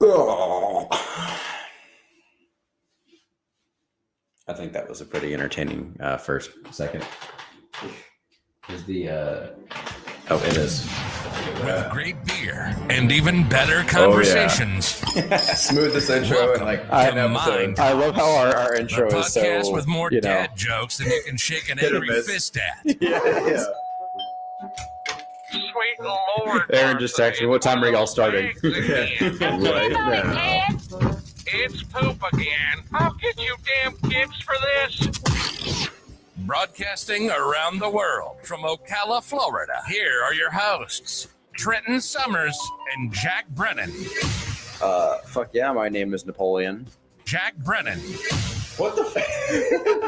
Oh. I think that was a pretty entertaining second. Is the oh, it is. With great beer and even better conversations. Smoothest intro in like 10 episodes. I love how our The intro is so, podcast with more dad jokes than you can shake an Hit or angry miss. fist at. Yeah. Sweet Lord. Aaron just texted me, what time are y'all starting? Right now. It's poop again. I'll get you damn kids for this. Broadcasting around the world from Ocala, Florida. Here are your hosts, Trenton Summers and Jack Brennan. Fuck yeah, my name is Napoleon. Jack Brennan. What the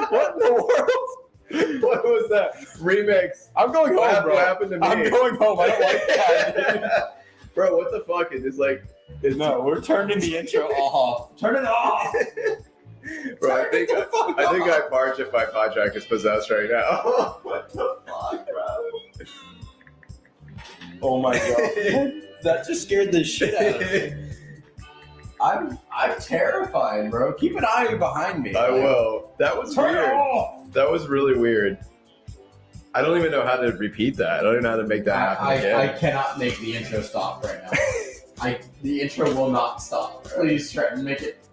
What in the world? What was that? Remix. I'm going home, What bro. happened to me? I'm going home. I don't like that. Bro, what the fuck? It's like... No, we're turning the intro off. Turn it off. Bro, I think my contract is possessed right now. What the fuck, bro? Oh my god. That just scared the shit out of me. I'm terrified, bro. Keep an eye behind me. I will. That was Turn weird. it off. That was really weird. I don't even know how to repeat that. I don't even know how to make that happen I again. cannot make the intro stop right now. The intro will not stop. Please try and make it.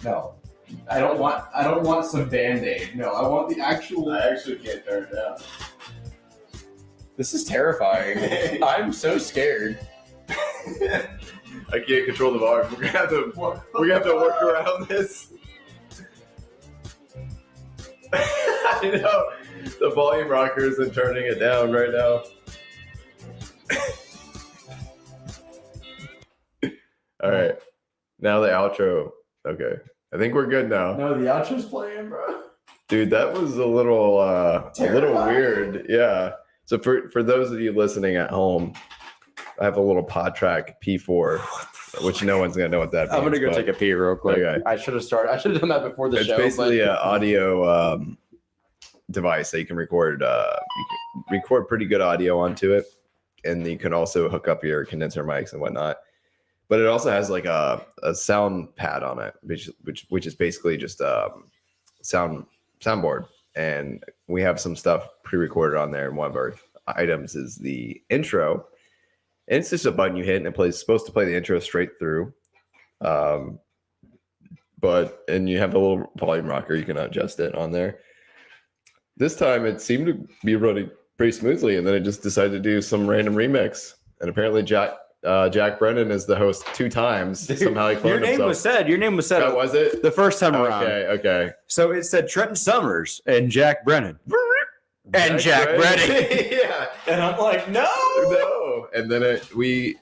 No. I don't want some Band-Aid. No, I want the actual. I actually can't turn it down. This is terrifying. I'm so scared. I can't control the volume. We're gonna have to work around this. I know. The volume rocker isn't turning it down right now. All right. Now the outro. Okay. I think we're good now. No, the outro's playing, bro. Dude, that was a little Terrifying. weird. Yeah. So for those of you listening at home, I have a little PodTrack P4, which no one's gonna know what that means. I'm gonna go take a pee real quick. Okay. I should have done that before the It's show. basically but- an audio device that you can record. You can record pretty good audio onto it, and you can also hook up your condenser mics and whatnot. But it also has like a sound pad on it, which is basically just soundboard. And we have some stuff pre-recorded on there. And one of our items is the intro. And it's just a button you hit, and it's supposed to play the intro straight through. And you have a little volume rocker. You can adjust it on there. This time it seemed to be running pretty smoothly, and then it just decided to do some random remix. And apparently Jack Brennan is the host 2 times. Dude, Somehow he cloned your name himself. was said. Your name was said. Oh, was it? The first time around. Okay. So it said Trenton Summers and Jack Brennan. And Jack Brennan. Yeah. And I'm like, no. No. And then we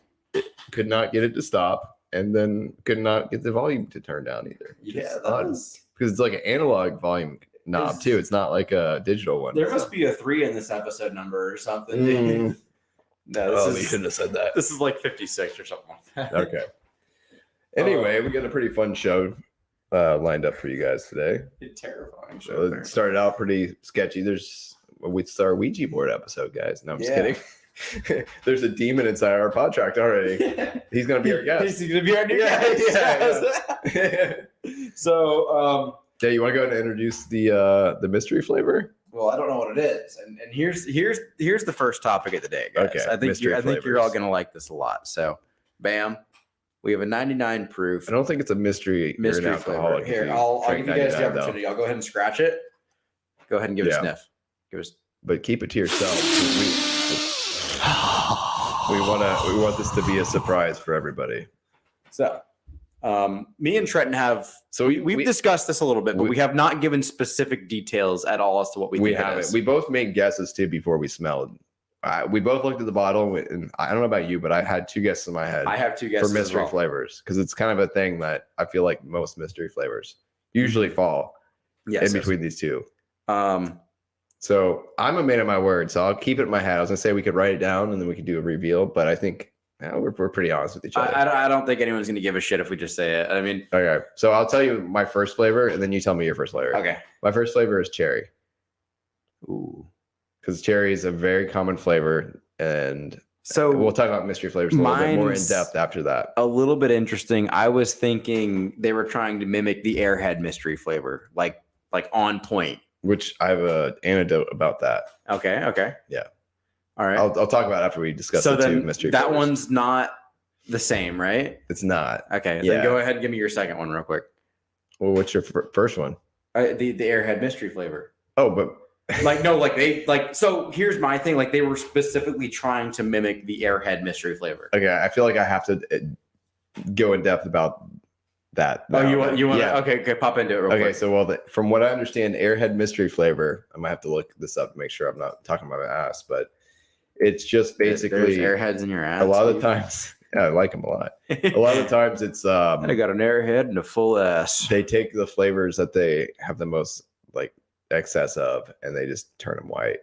could not get it to stop, and then could not get the volume to turn down either. Yeah, Because it's like an analog volume knob too. It's not like a digital one. There must be a 3 in this episode number or something. Mm. No, We shouldn't have said that. This is like 56 or something like that. Okay. Anyway, we got a pretty fun show lined up for you guys today. Terrifying. So it started out pretty sketchy. It's our Ouija board episode, guys. No, I'm just kidding. There's a demon inside our PodTrack already. He's gonna be our guest. He's gonna be our new guest. Yeah. So, Yeah, you want to go ahead and introduce the mystery flavor? well, I don't know what it is, and here's the first topic of the day, guys. Okay, I think mystery you're flavors. all gonna like this a lot. So, bam, we have a 99 proof I don't think it's a mystery. You're an mystery flavor. alcoholic. Here, if you I'll drink give you guys the 99 though. opportunity. I'll go ahead and scratch it. Go ahead and give it a Yeah. sniff. Give us. But keep it to yourself. We want this to be a surprise for everybody. So, me and Trenton have So we've discussed this a little bit, but we- we have not given specific details at all as to what we we think it haven't. is. We both made guesses too before we smelled. We both looked at the bottle, and I don't know about you, but I had 2 guesses in my head I have 2 guesses for mystery as well. flavors because it's kind of a thing that I feel like most mystery flavors usually fall Yes, in between these 2. Um, So I'm a man of my word, so I'll keep it in my head. I was gonna say we could write it down and then we could do a reveal, but I think we're pretty honest with each other. I don't think anyone's going to give a shit if we just say it. I mean, Okay, so I'll tell you my first flavor, and then you tell me your first flavor. okay. My first flavor is cherry, Ooh. because cherry is a very common flavor, and So We'll talk about mystery flavors a little bit more in mine's- depth after that. a little bit interesting. I was thinking they were trying to mimic the Airhead mystery flavor, like on point. Which I have an anecdote about that. Okay. Yeah. All right. I'll talk about it after we discuss so the two then mystery that flavors. one's not the same, right? It's not. Okay. Yeah. Then go ahead and give me your second one real quick. Well, what's your first one? The Airhead mystery flavor. Oh, but So here's my thing. Like they were specifically trying to mimic the Airhead mystery flavor. okay, I feel like I have to go in depth about that. Oh, now. you want? Yeah. Okay. Pop into it real Okay, quick. so from what I understand, Airhead mystery flavor. I might have to look this up to make sure I'm not talking about my ass, but it's just basically There's Airheads in your ass. a lot of the times. Yeah, I like them a lot. A lot of the times, it's I got an Airhead and a full ass. they take the flavors that they have the most like excess of, and they just turn them white.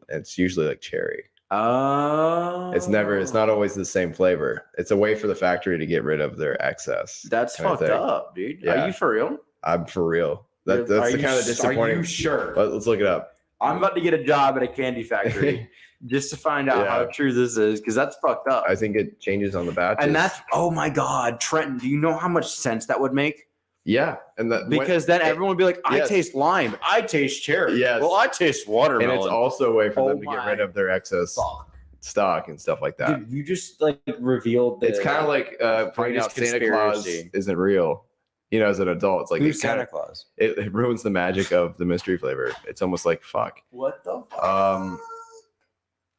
It's usually like cherry. Oh, It's not always the same flavor. It's a way for the factory to get rid of their excess. That's kind of fucked thing. up, dude. Yeah. Are you for real? I'm for real. That's Are the you kind of s- disappointing. Are you sure? Let's look it up. I'm about to get a job at a candy factory just to find out Yeah. how true this is, because that's fucked up. I think it changes on the batches. And that's, oh my God, Trenton, do you know how much sense that would make? yeah, and that Because then everyone would be like, I Yes. taste lime, I taste cherry. Yes. Well, I taste and watermelon. it's also a way for Oh them to get my rid of their excess Fuck. stock and stuff like that. Dude, you just like revealed the It's kind of like finding out greatest Santa Claus conspiracy. isn't real. You know, as an adult, it's like Who's it kinda- Santa Claus? it ruins the magic of the mystery flavor. It's almost like fuck. What the fuck?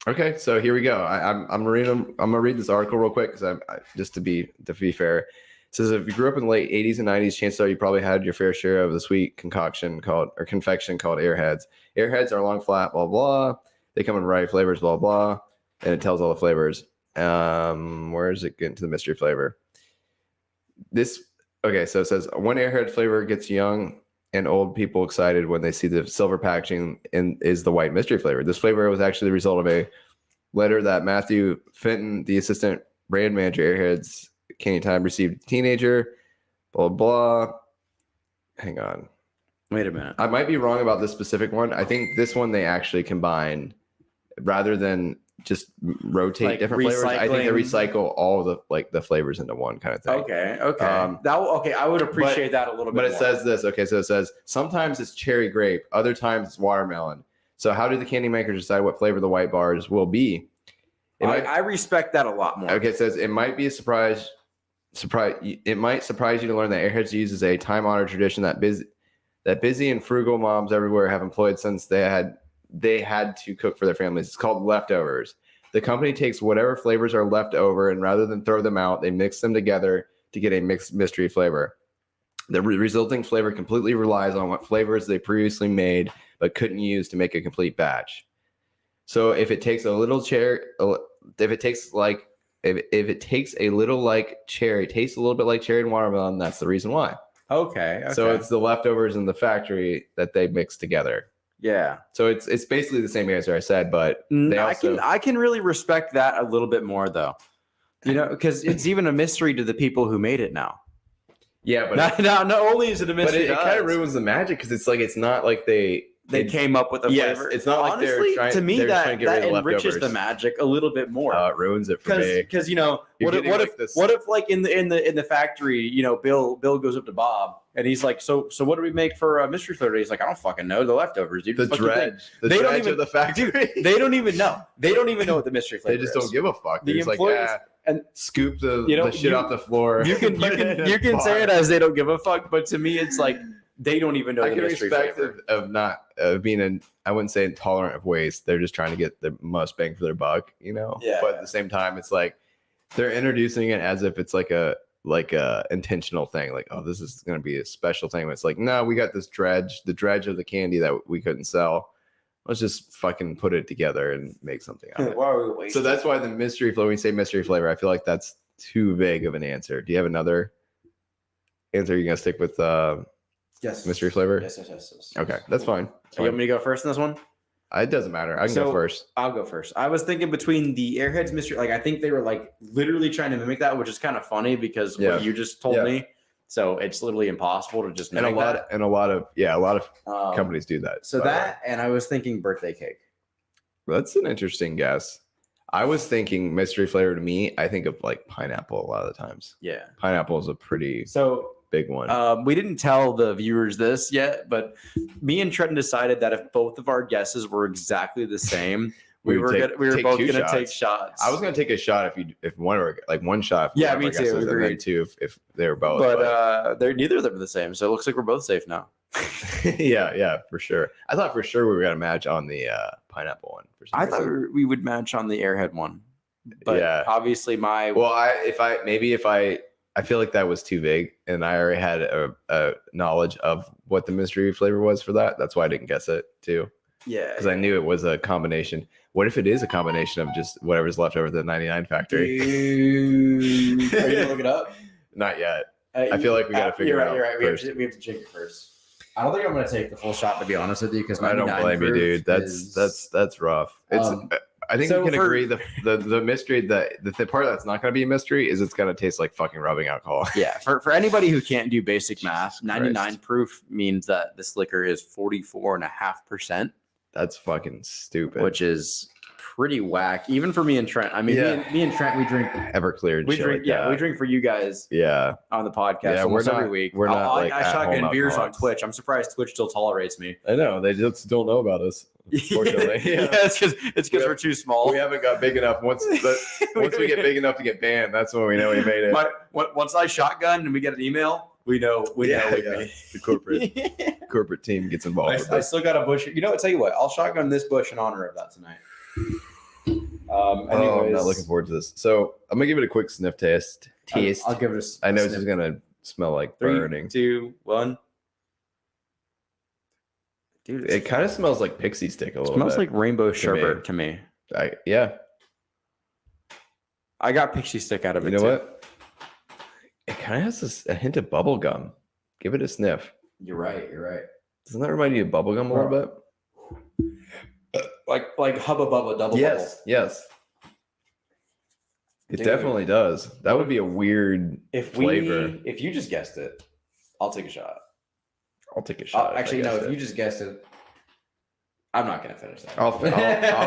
Okay, so here we go. I'm gonna read this article real quick because just to be fair. It says if you grew up in the late 80s and 90s, chances are you probably had your fair share of the sweet confection called Airheads. Airheads are long, flat, blah blah. They come in a variety of flavors, blah blah, and it tells all the flavors. Where is it getting to the mystery flavor? So it says one Airhead flavor gets young and old people excited when they see the silver packaging and is the white mystery flavor. This flavor was actually the result of a letter that Matthew Fenton, the assistant brand manager Airheads Candy Time, received. Teenager, blah blah. Hang on, Wait a minute. I might be wrong about this specific one. I think this one they actually combine rather than just rotate Like different flavors. I think they recycling? recycle all the flavors into one kind of thing. Okay. Okay. I would appreciate that a little bit. But it more. says this. Okay, so it says sometimes it's cherry grape, other times it's watermelon. So how do the candy makers decide what flavor the white bars will be? I respect that a lot more. Okay, it says it might be a surprise. It might surprise you to learn that Airheads uses a time-honored tradition that busy and frugal moms everywhere have employed since they had to cook for their families. It's called leftovers. The company takes whatever flavors are left over, and rather than throw them out, they mix them together to get a mixed mystery flavor. The resulting flavor completely relies on what flavors they previously made but couldn't use to make a complete batch. So if it takes a little cherry, if it takes a little like cherry, tastes a little bit like cherry and watermelon, that's the reason why. Okay. So it's the leftovers in the factory that they mix together. yeah. So it's basically the same answer I said, but they also I can really respect that a little bit more though. You know, because it's even a mystery to the people who made it now. yeah, but Not only is it a but mystery, it kind of ruins the magic because it's not like they came up with a Yes, flavor. it's not like they're Honestly, trying- to me they're that trying to get rid of enriches the leftovers. magic a little bit more. it ruins it for me. Because you know You're what if, getting what like if this- what if like in the factory, you know, Bill goes up to Bob and he's like, so what do we make for a mystery flavor? He's like, I don't fucking know, the leftovers, dude. The Fuck you think? dredge, the They don't dredge even- of the factory. They don't even know. They don't even know what the mystery They flavor just is. don't give a fuck. The They're just like, employees- and and- scoop the shit you- off the floor. You can put it in a you can say it bar. as they don't give a fuck, but to me it's like they don't even know I the can mystery respect flavor. of not being I wouldn't say intolerant of waste. They're just trying to get the most bang for their buck, you know. Yeah. But at the same time, it's like they're introducing it as if it's like a intentional thing. Like, oh, this is going to be a special thing. It's like, no, we got this the dredge of the candy that we couldn't sell. Let's just fucking put it together and make something out of it. Why are we wasting? So that's why the mystery flavor. When we say mystery flavor, I feel like that's too vague of an answer. Do you have another answer? You're gonna stick with yes. mystery flavor? Yes. Okay, that's fine. So you want me to go first in this one? It doesn't matter. I can go So- first. I'll go first. I was thinking between the Airheads mystery, like I think they were like literally trying to mimic that, which is kind of funny because Yeah. what you just told Yeah. me. So it's literally impossible to just And a mimic lot of that. companies do that. So by the way. that, and I was thinking birthday cake. That's an interesting guess. I was thinking mystery flavor to me. I think of like pineapple a lot of the times. Yeah. Pineapple is a pretty So big one. we didn't tell the viewers this yet, but me and Trenton decided that if both of our guesses were exactly the same, we were take both 2 gonna shots. take shots. I was gonna take a shot if one were like one shot. If Yeah, one me of our too, guesses, and then agreed. 2 if they were both. but they're neither of them are the same, so it looks like we're both safe now. yeah, for sure. I thought for sure we were gonna match on the pineapple one. For some I thought reason. we would match on the Airhead one, but Yeah. obviously my Well, I feel like that was too big, and I already had a knowledge of what the mystery flavor was for that. That's why I didn't guess it too, yeah because I knew it was a combination. What if it is a combination of just whatever's left over at the 99 factory? Dude. Are you gonna look it up? Not yet. I feel like we gotta figure it out You're right. first. We have to check it first. I don't think I'm gonna take the full shot, to be honest with you, because I don't blame you, dude. That's rough. It's. I think so we can for- agree the mystery the part that's not going to be a mystery is it's going to taste like fucking rubbing alcohol. Yeah, for anybody who can't do basic math, Jesus 99 Christ. proof means that this liquor is 44.5%, That's fucking stupid. which is pretty whack, even for me and Trent. I mean, Yeah. me and Trent, we drink. Everclear. And We shit drink, like yeah, that. we drink for you guys Yeah, on the podcast Yeah, almost we're every not- week. we're not, like, I at-home shotgun beers on alcoholics. Twitch. I'm surprised Twitch still tolerates me. I know they just don't know about us. Unfortunately, yeah, it's because we're too small. We haven't got big enough. Once we get big enough to get banned, that's when we know we made it. Once I shotgun and we get an email, we know we Yeah, know we yeah. made The corporate team gets involved. with I it. still got a bush. You know what? Tell you what, I'll shotgun this bush in honor of that tonight. Oh, I'm Anyways, not looking forward to this. So I'm gonna give it a quick sniff test. I'll give it a I know it's sniff. just gonna smell like 3, burning. 2, 1. Dude, It kind of smells like pixie stick a little smells bit. like rainbow to sherbet me. to me. Yeah. I got pixie stick out of You it. know too. what? It kind of has a hint of bubble gum. Give it a sniff. You're right. You're right. Doesn't that remind you of bubble gum a little bit? Like Hubba Bubba double Yes. Yes. It Dude. definitely does. That would be a weird flavor. If you just guessed it, I'll take a shot. I'll take a shot. if I Actually, no. guess If it. you just guessed it, I'm not gonna finish that. I'll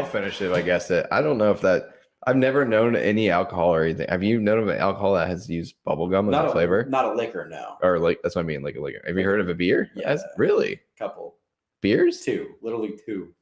finish it if I guess it. I don't know if that. I've never known any alcohol or anything. Have you known of an alcohol that has used bubble gum as a flavor? Not a liquor, no. Or like that's what I mean, like a liquor. Have you heard of a beer? Yeah. Really? Couple, Beers? 2, literally 2.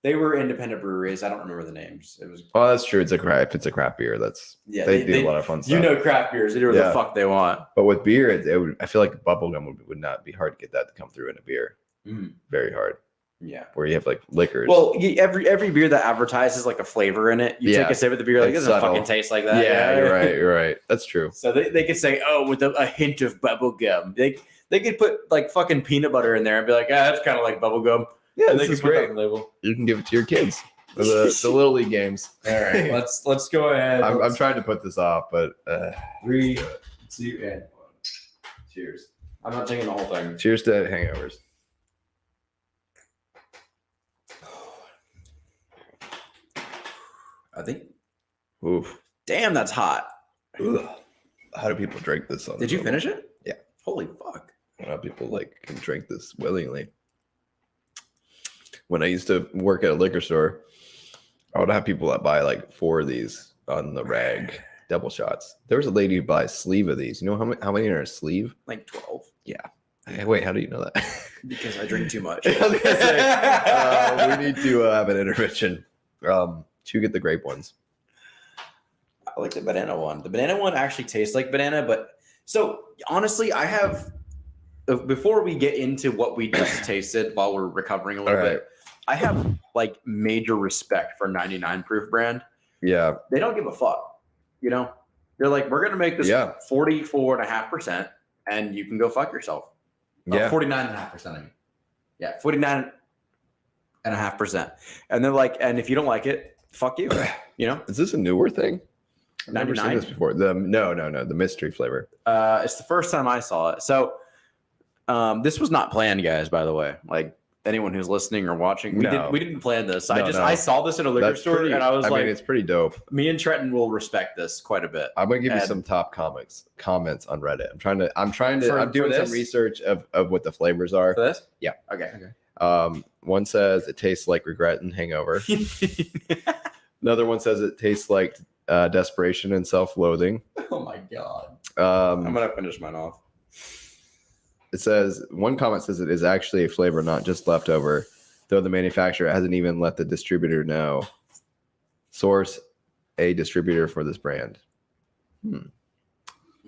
They were independent breweries. I don't remember the names. It was Oh, that's true. It's a craft. If it's a craft beer, that's yeah. they do a lot of fun stuff. You know, craft beers. They do whatever Yeah. the fuck they want. But with beer, it would, I feel like bubble gum would not be hard to get that to come through in a beer. Mm, Very hard. yeah. Where you have like liquors. Well, every beer that advertises like a flavor in it, you Yeah. take a sip of the beer, like It's it doesn't subtle. fucking taste like that. yeah, you're right. You're right. That's true. So they could say, oh, with a hint of bubble gum. They could put like fucking peanut butter in there and be like, that's kind of like bubble gum. Yeah, And this they is could put that great. on the label. You can give it to your kids. The little league games. All right, let's go ahead. I'm trying to put this off, but 3, 2, and 1. cheers. I'm not taking the whole thing. Cheers to hangovers. I think. Oof. Damn, that's hot. Ugh. How do people drink this? On Did you finish it? Yeah. Holy fuck. How people like can drink this willingly? When I used to work at a liquor store, I would have people that buy like 4 of these on the rag, double shots. There was a lady who buys a sleeve of these. You know how many are a sleeve? Like 12. Hey, wait, how do you know that? Because I drink too much. I was gonna say, we need to have an intervention. To get the grape ones. I like the banana one. The banana one actually tastes like banana, but so honestly, I have before we get into what we just tasted while we're recovering a little All right. bit, I have like major respect for 99 proof brand. Yeah, They don't give a fuck. You know, they're like, we're gonna make this Yeah. 44.5%, and you can go fuck yourself. yeah. 49.5%. I mean, yeah, 49.5%. And they're like, and if you don't like it, fuck you. You know, Is this a newer thing? I've never seen 99? this before. The mystery flavor. It's the first time I saw it. So this was not planned, guys, by the way. Like anyone who's listening or watching, No. we didn't plan this. No, I saw this at a liquor That's store pretty, and I was like, mean, it's pretty dope. me and Trenton will respect this quite a bit. I'm gonna give you And- some top comments on Reddit. I'm For doing some this? research of what the flavors are. For this? Yeah. Okay. One says it tastes like regret and hangover. Another one says it tastes like desperation and self-loathing. Oh my god. I'm Um, gonna finish mine off. it says one comment says it is actually a flavor, not just leftover, though the manufacturer hasn't even let the distributor know. Source a distributor for this brand.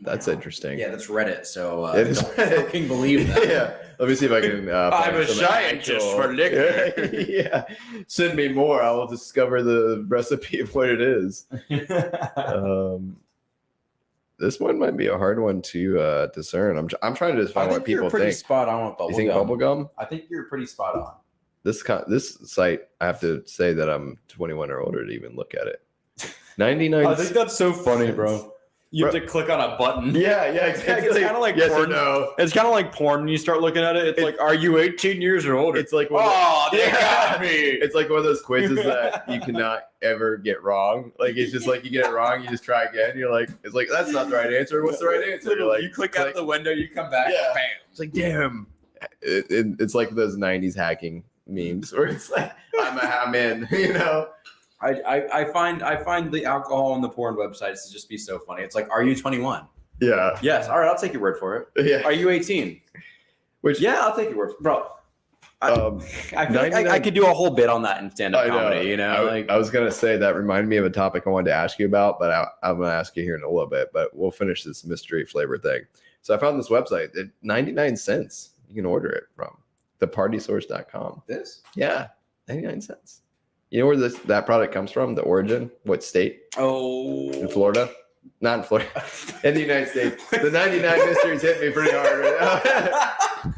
That's Wow. interesting. Yeah, that's Reddit. So It is don't Reddit. fucking believe that. Yeah. Let me see if I can. I'm find a some scientist actual- for liquor. Yeah. Send me more. I will discover the recipe of what it is. This one might be a hard one to discern. I'm trying to just I find what think you're people pretty think. spot on with You think bubblegum? I think you're pretty spot on. This site, I have to say that I'm 21 or older to even look at it. 99. I think that's so funny, cents. bro. You have to click on a button. Yeah, exactly. It's kinda like yes or porn. no. It's kind of like porn when you start looking at it. It's like, are you 18 years or older? It's like one of Oh, they Yeah. got me. it's like one of those quizzes that you cannot ever get wrong. Like it's just like you get it wrong, you just try again. You're like, it's like that's not the right answer. What's the right answer? You're like, you click out the window, you come back, Yeah. bam. it's like damn. It's like those '90s hacking memes where it's like I'm in, you know. I find the alcohol on the porn websites to just be so funny. It's like, are you 21? Yeah, Yes. All right, I'll take your word for it. yeah. Are you 18? Which Yeah, I'll take your word, bro. I feel like 99 I could do a whole bit on that in stand-up I know. comedy. You know, I was gonna say that reminded me of a topic I wanted to ask you about, but I'm gonna ask you here in a little bit. But we'll finish this mystery flavor thing. So I found this website at 99 cents. You can order it from thepartysource.com. this. Yeah, 99 cents. You know where that product comes from? The origin? What state? Oh, In Florida? Not in Florida. In the United States. The 99 mysteries hit me pretty hard right now.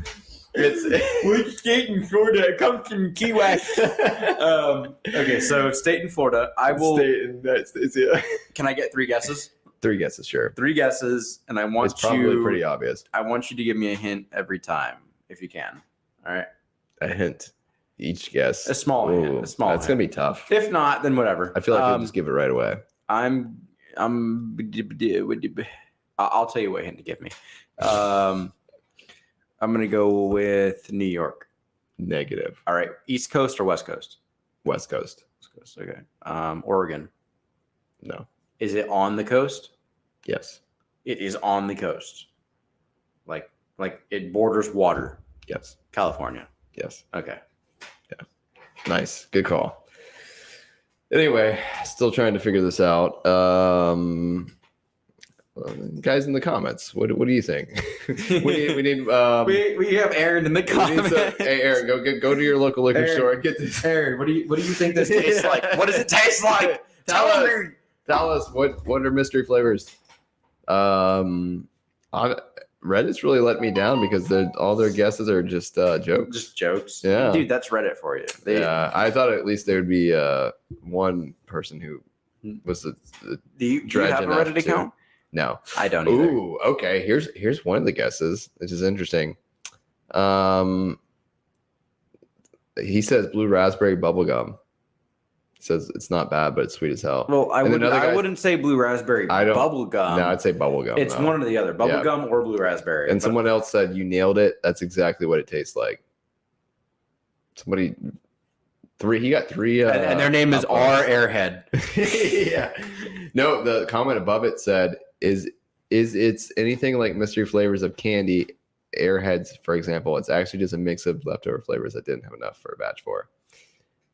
It's Which state in Florida? It comes from Key West. Okay, so state in Florida. I will. State in the United States, yeah. Can I get 3 guesses? 3 guesses, sure. 3 guesses, and I want It's probably you. pretty obvious. I want you to give me a hint every time, if you can. All right, A hint. Each guess. a small hint. Ooh, A small. That's hint. gonna be tough. If not, then whatever. I feel like you'll just give it right away. I'll tell you what hint to give me. I'm gonna go with New York. Negative. All right, East Coast or West Coast? West Coast. West Coast. Okay. Oregon. No. Is it on the coast? Yes. It is on the coast. Like it borders water. Yes. California. Yes. Okay. Nice. Good call. Anyway, still trying to figure this out. Guys in the comments, what do you think? we need We have Aaron in the we need comments. hey Aaron, go to your local liquor Aaron. store and get this. Aaron, what do you think this tastes like? What does it taste like? Tell Tell us. me. Tell us what are mystery flavors. Reddit's really let me down because all their guesses are just jokes. Just jokes. Yeah. Dude, that's Reddit for you. Yeah, I thought at least there would be one person who was Do you have a Dredge enough Reddit to- account? no. I don't either. Ooh, okay. Here's one of the guesses, which is interesting. He says blue raspberry bubblegum. Says it's not bad, but it's sweet as hell. Well, I And then wouldn't. other I guys- wouldn't say blue raspberry I don't- bubble gum. No, I'd say bubblegum. it's though. one or the other, bubble Yeah. gum or blue raspberry. And But someone else said you nailed it. That's exactly what it tastes like. Somebody he got 3 and their name is R upvotes. Airhead. Yeah. No, the comment above it said is it's anything like mystery flavors of candy, Airheads, for example. It's actually just a mix of leftover flavors that didn't have enough for a batch 4.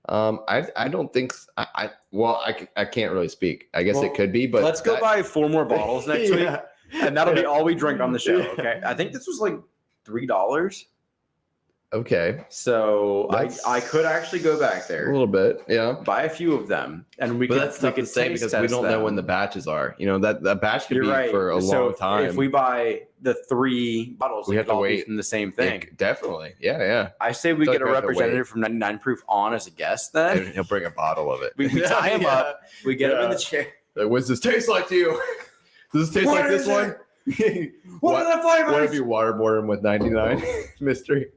I don't think I can't really speak. I guess Well, it could be, but Let's go that- buy 4 more bottles next week, Yeah. and that'll be all we drink on the show. Yeah. Okay. I think this was like $3. Okay, So That's- I could actually go back a there, little bit, yeah. buy a few of them, and we But could that's we tough to could say taste because we test don't know them. when the batches are. You know that batch could You're be right. for a So long time. If we buy the 3 bottles, We it have could to all be wait. from the same Yeah, thing. definitely, yeah. I say we feel get like a we have to representative from 99 Proof on as a guest. And Then he'll bring a bottle of it. we tie him up, we get him in Yeah. the chair. Like, what does this taste like to you? Does this taste What like this is one? What are the flavors? What if you waterboard him with 99 mystery?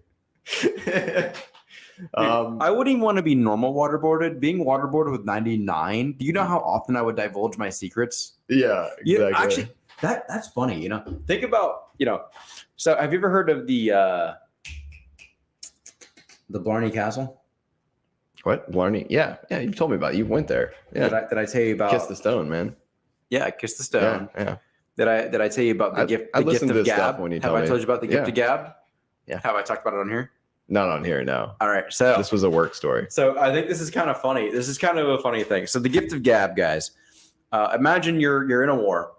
I wouldn't even want to be normal waterboarded. Being waterboarded with 99. Do you know how often I would divulge my secrets? Yeah, exactly. Yeah, actually, that's funny. Think about So, have you ever heard of the Blarney Castle? What? Blarney? Yeah. Yeah. You told me about it. You went there. Yeah. Did I tell you about Kiss the Stone, man. Yeah, Kiss the Stone. Yeah. Did I tell you about the gift? I The gift listened of to this Gab. stuff when you Have told I me. told you about the gift of Gab? Yeah. Have I talked about it on here? Not on here, no. All right. So This was a work story. So I think this is kind of funny. This is kind of a funny thing. So the gift of Gab, guys. Imagine you're in a war,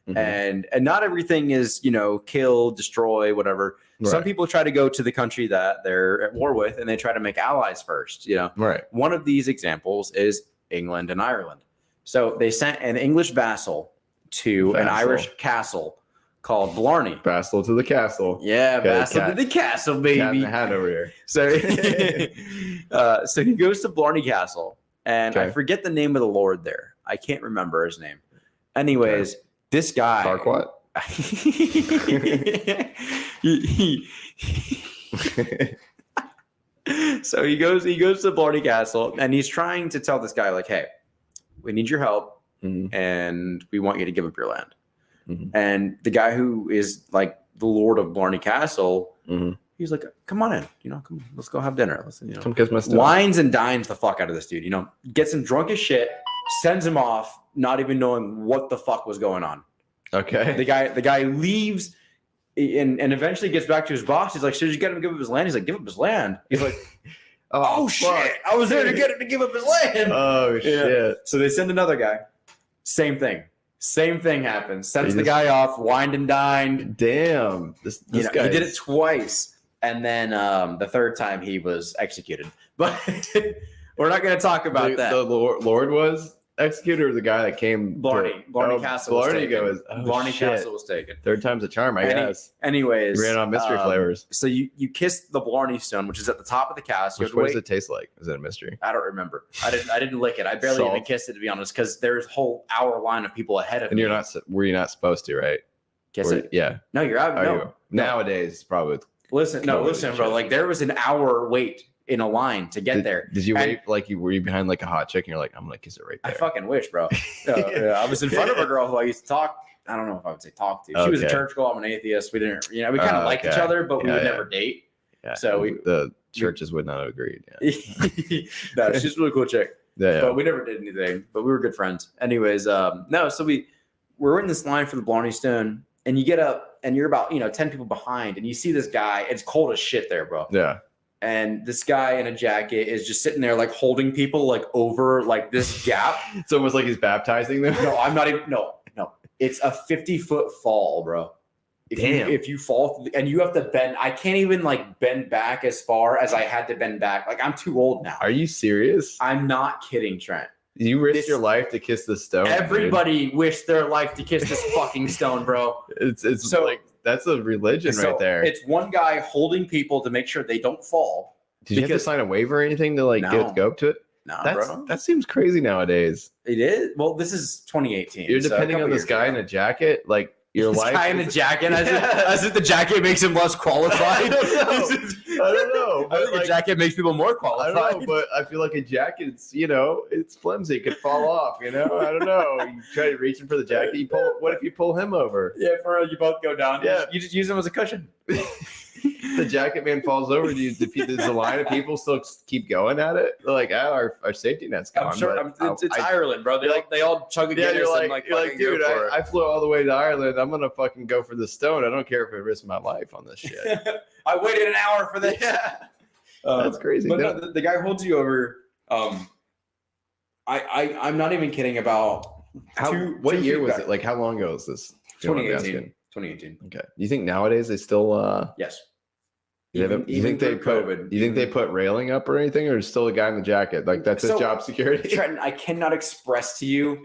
Mhm. and not everything is kill, destroy, whatever. Some Right. people try to go to the country that they're at war with, and they try to make allies first. Right. One of these examples is England and Ireland. So they sent an English vassal to an Vassal. Irish castle called Blarney. Vassal to the castle. Yeah, Okay, vassal cat- to the castle, Cat in baby. the hat over here. So, so he goes to Blarney Castle, and I Okay. forget the name of the lord there. I can't remember his name. Anyways, this guy. Farquaad? he- so he goes to Blarney Castle, and he's trying to tell this guy, like, hey, we need your help, Mhm. and we want you to give up your land. Mhm. And the guy who is like the lord of Blarney Castle, Mhm. he's like, come on in, come, let's go have dinner. Let's, Come kiss my stone. wines and dines the fuck out of this dude, gets him drunk as shit, sends him off, not even knowing what the fuck was going on. Okay. The guy leaves and eventually gets back to his boss. He's like, should you get him to give up his land? He's like, give up his land. He's like, oh shit, I was there to get him to give up his land. Oh shit. So they send another guy. Same thing happens. Sends He the just- guy off, wined and dined. Damn. This guy He did it twice, and then the third time he was executed. But we're not going to talk about that. The Lord was executed, or the guy that came. Blarney Castle was Blarney taken. goes. Oh, Blarney shit. Castle was taken. Third time's a charm, I guess. Anyways, Ran on mystery flavors. So you kiss the Blarney Stone, which is at the top of the castle. What does it taste like? Is it a mystery? I don't remember. I didn't lick it. I barely even Salt. kissed it, to be honest, because there's a whole hour line of people ahead of And me. were you not supposed to, right? kiss Or- it. Yeah. No, you're out. Are No. you? Nowadays, probably. Listen, COVID bro. shit. Like there was an hour wait in a line to get there. Did you And- wait like were you behind like a hot chick and you're like, I'm gonna kiss it right I there? fucking wish, bro. I was in front of a girl who I used to talk. I don't know if I would say talk to. She was a Okay. church girl. I'm an atheist. We didn't, we kind of Oh, liked each okay. other, but we Yeah, would yeah. never date. Yeah. So the churches would not have agreed. Yeah. No, she's a really cool chick. Yeah. But we never did anything. But we were good friends. Anyways, no. So we're in this line for the Blarney Stone, and you get up, and you're about 10 people behind, and you see this guy. It's cold as shit there, bro. Yeah. And this guy in a jacket is just sitting there, like holding people like over like this gap. It's almost like he's baptizing them. No, I'm not even. No. It's a 50-foot fall, bro. Damn. If you fall and you have to bend, I can't even like bend back as far as I had to bend back. Like I'm too old now. Are you serious? I'm not kidding, Trent. You risked This- your life to kiss the stone. dude. Everybody wished their life to kiss this fucking stone, bro. It's So- like that's a religion So right there. It's one guy holding people to make sure they don't fall. Did you have to because- sign a waiver or anything to like No. go up to it? No, That's bro. that seems crazy nowadays. It is. Well, this is 2018. You're so a depending couple on this years guy ago. in a jacket, like your This life. guy in a is- jacket, as, Yeah. as if the jacket makes him less qualified. I don't know. I don't know. I but, think like, a jacket makes people more I qualified. don't know, but I feel like a jacket, it's flimsy. It could fall off, I don't know. You try reaching for the jacket. What if you pull him over? Yeah, for real, you both go down. Yeah. You just use them as a cushion. The jacket man falls over. Does the line of people still keep going at it? They're like, our safety net's gone. I'm sure but it's I- Ireland, bro. They all chug a Yeah, Guinness you're and like, fucking go dude, for it. I flew all the way to Ireland. I'm gonna fucking go for the stone. I don't care if I risk my life on this shit. I waited an hour for this. Yeah. That's crazy. But No. no, the guy holds you over. I'm not even kidding about What two year was feedback. it? Like, how long ago was this? If you don't mind me 2018. asking. 2018. Okay. Do you think nowadays they still? Yes. You think they put? You think they put railing up or anything, or is still a guy in the jacket? Like that's his So, job security. Trenton, I cannot express to you.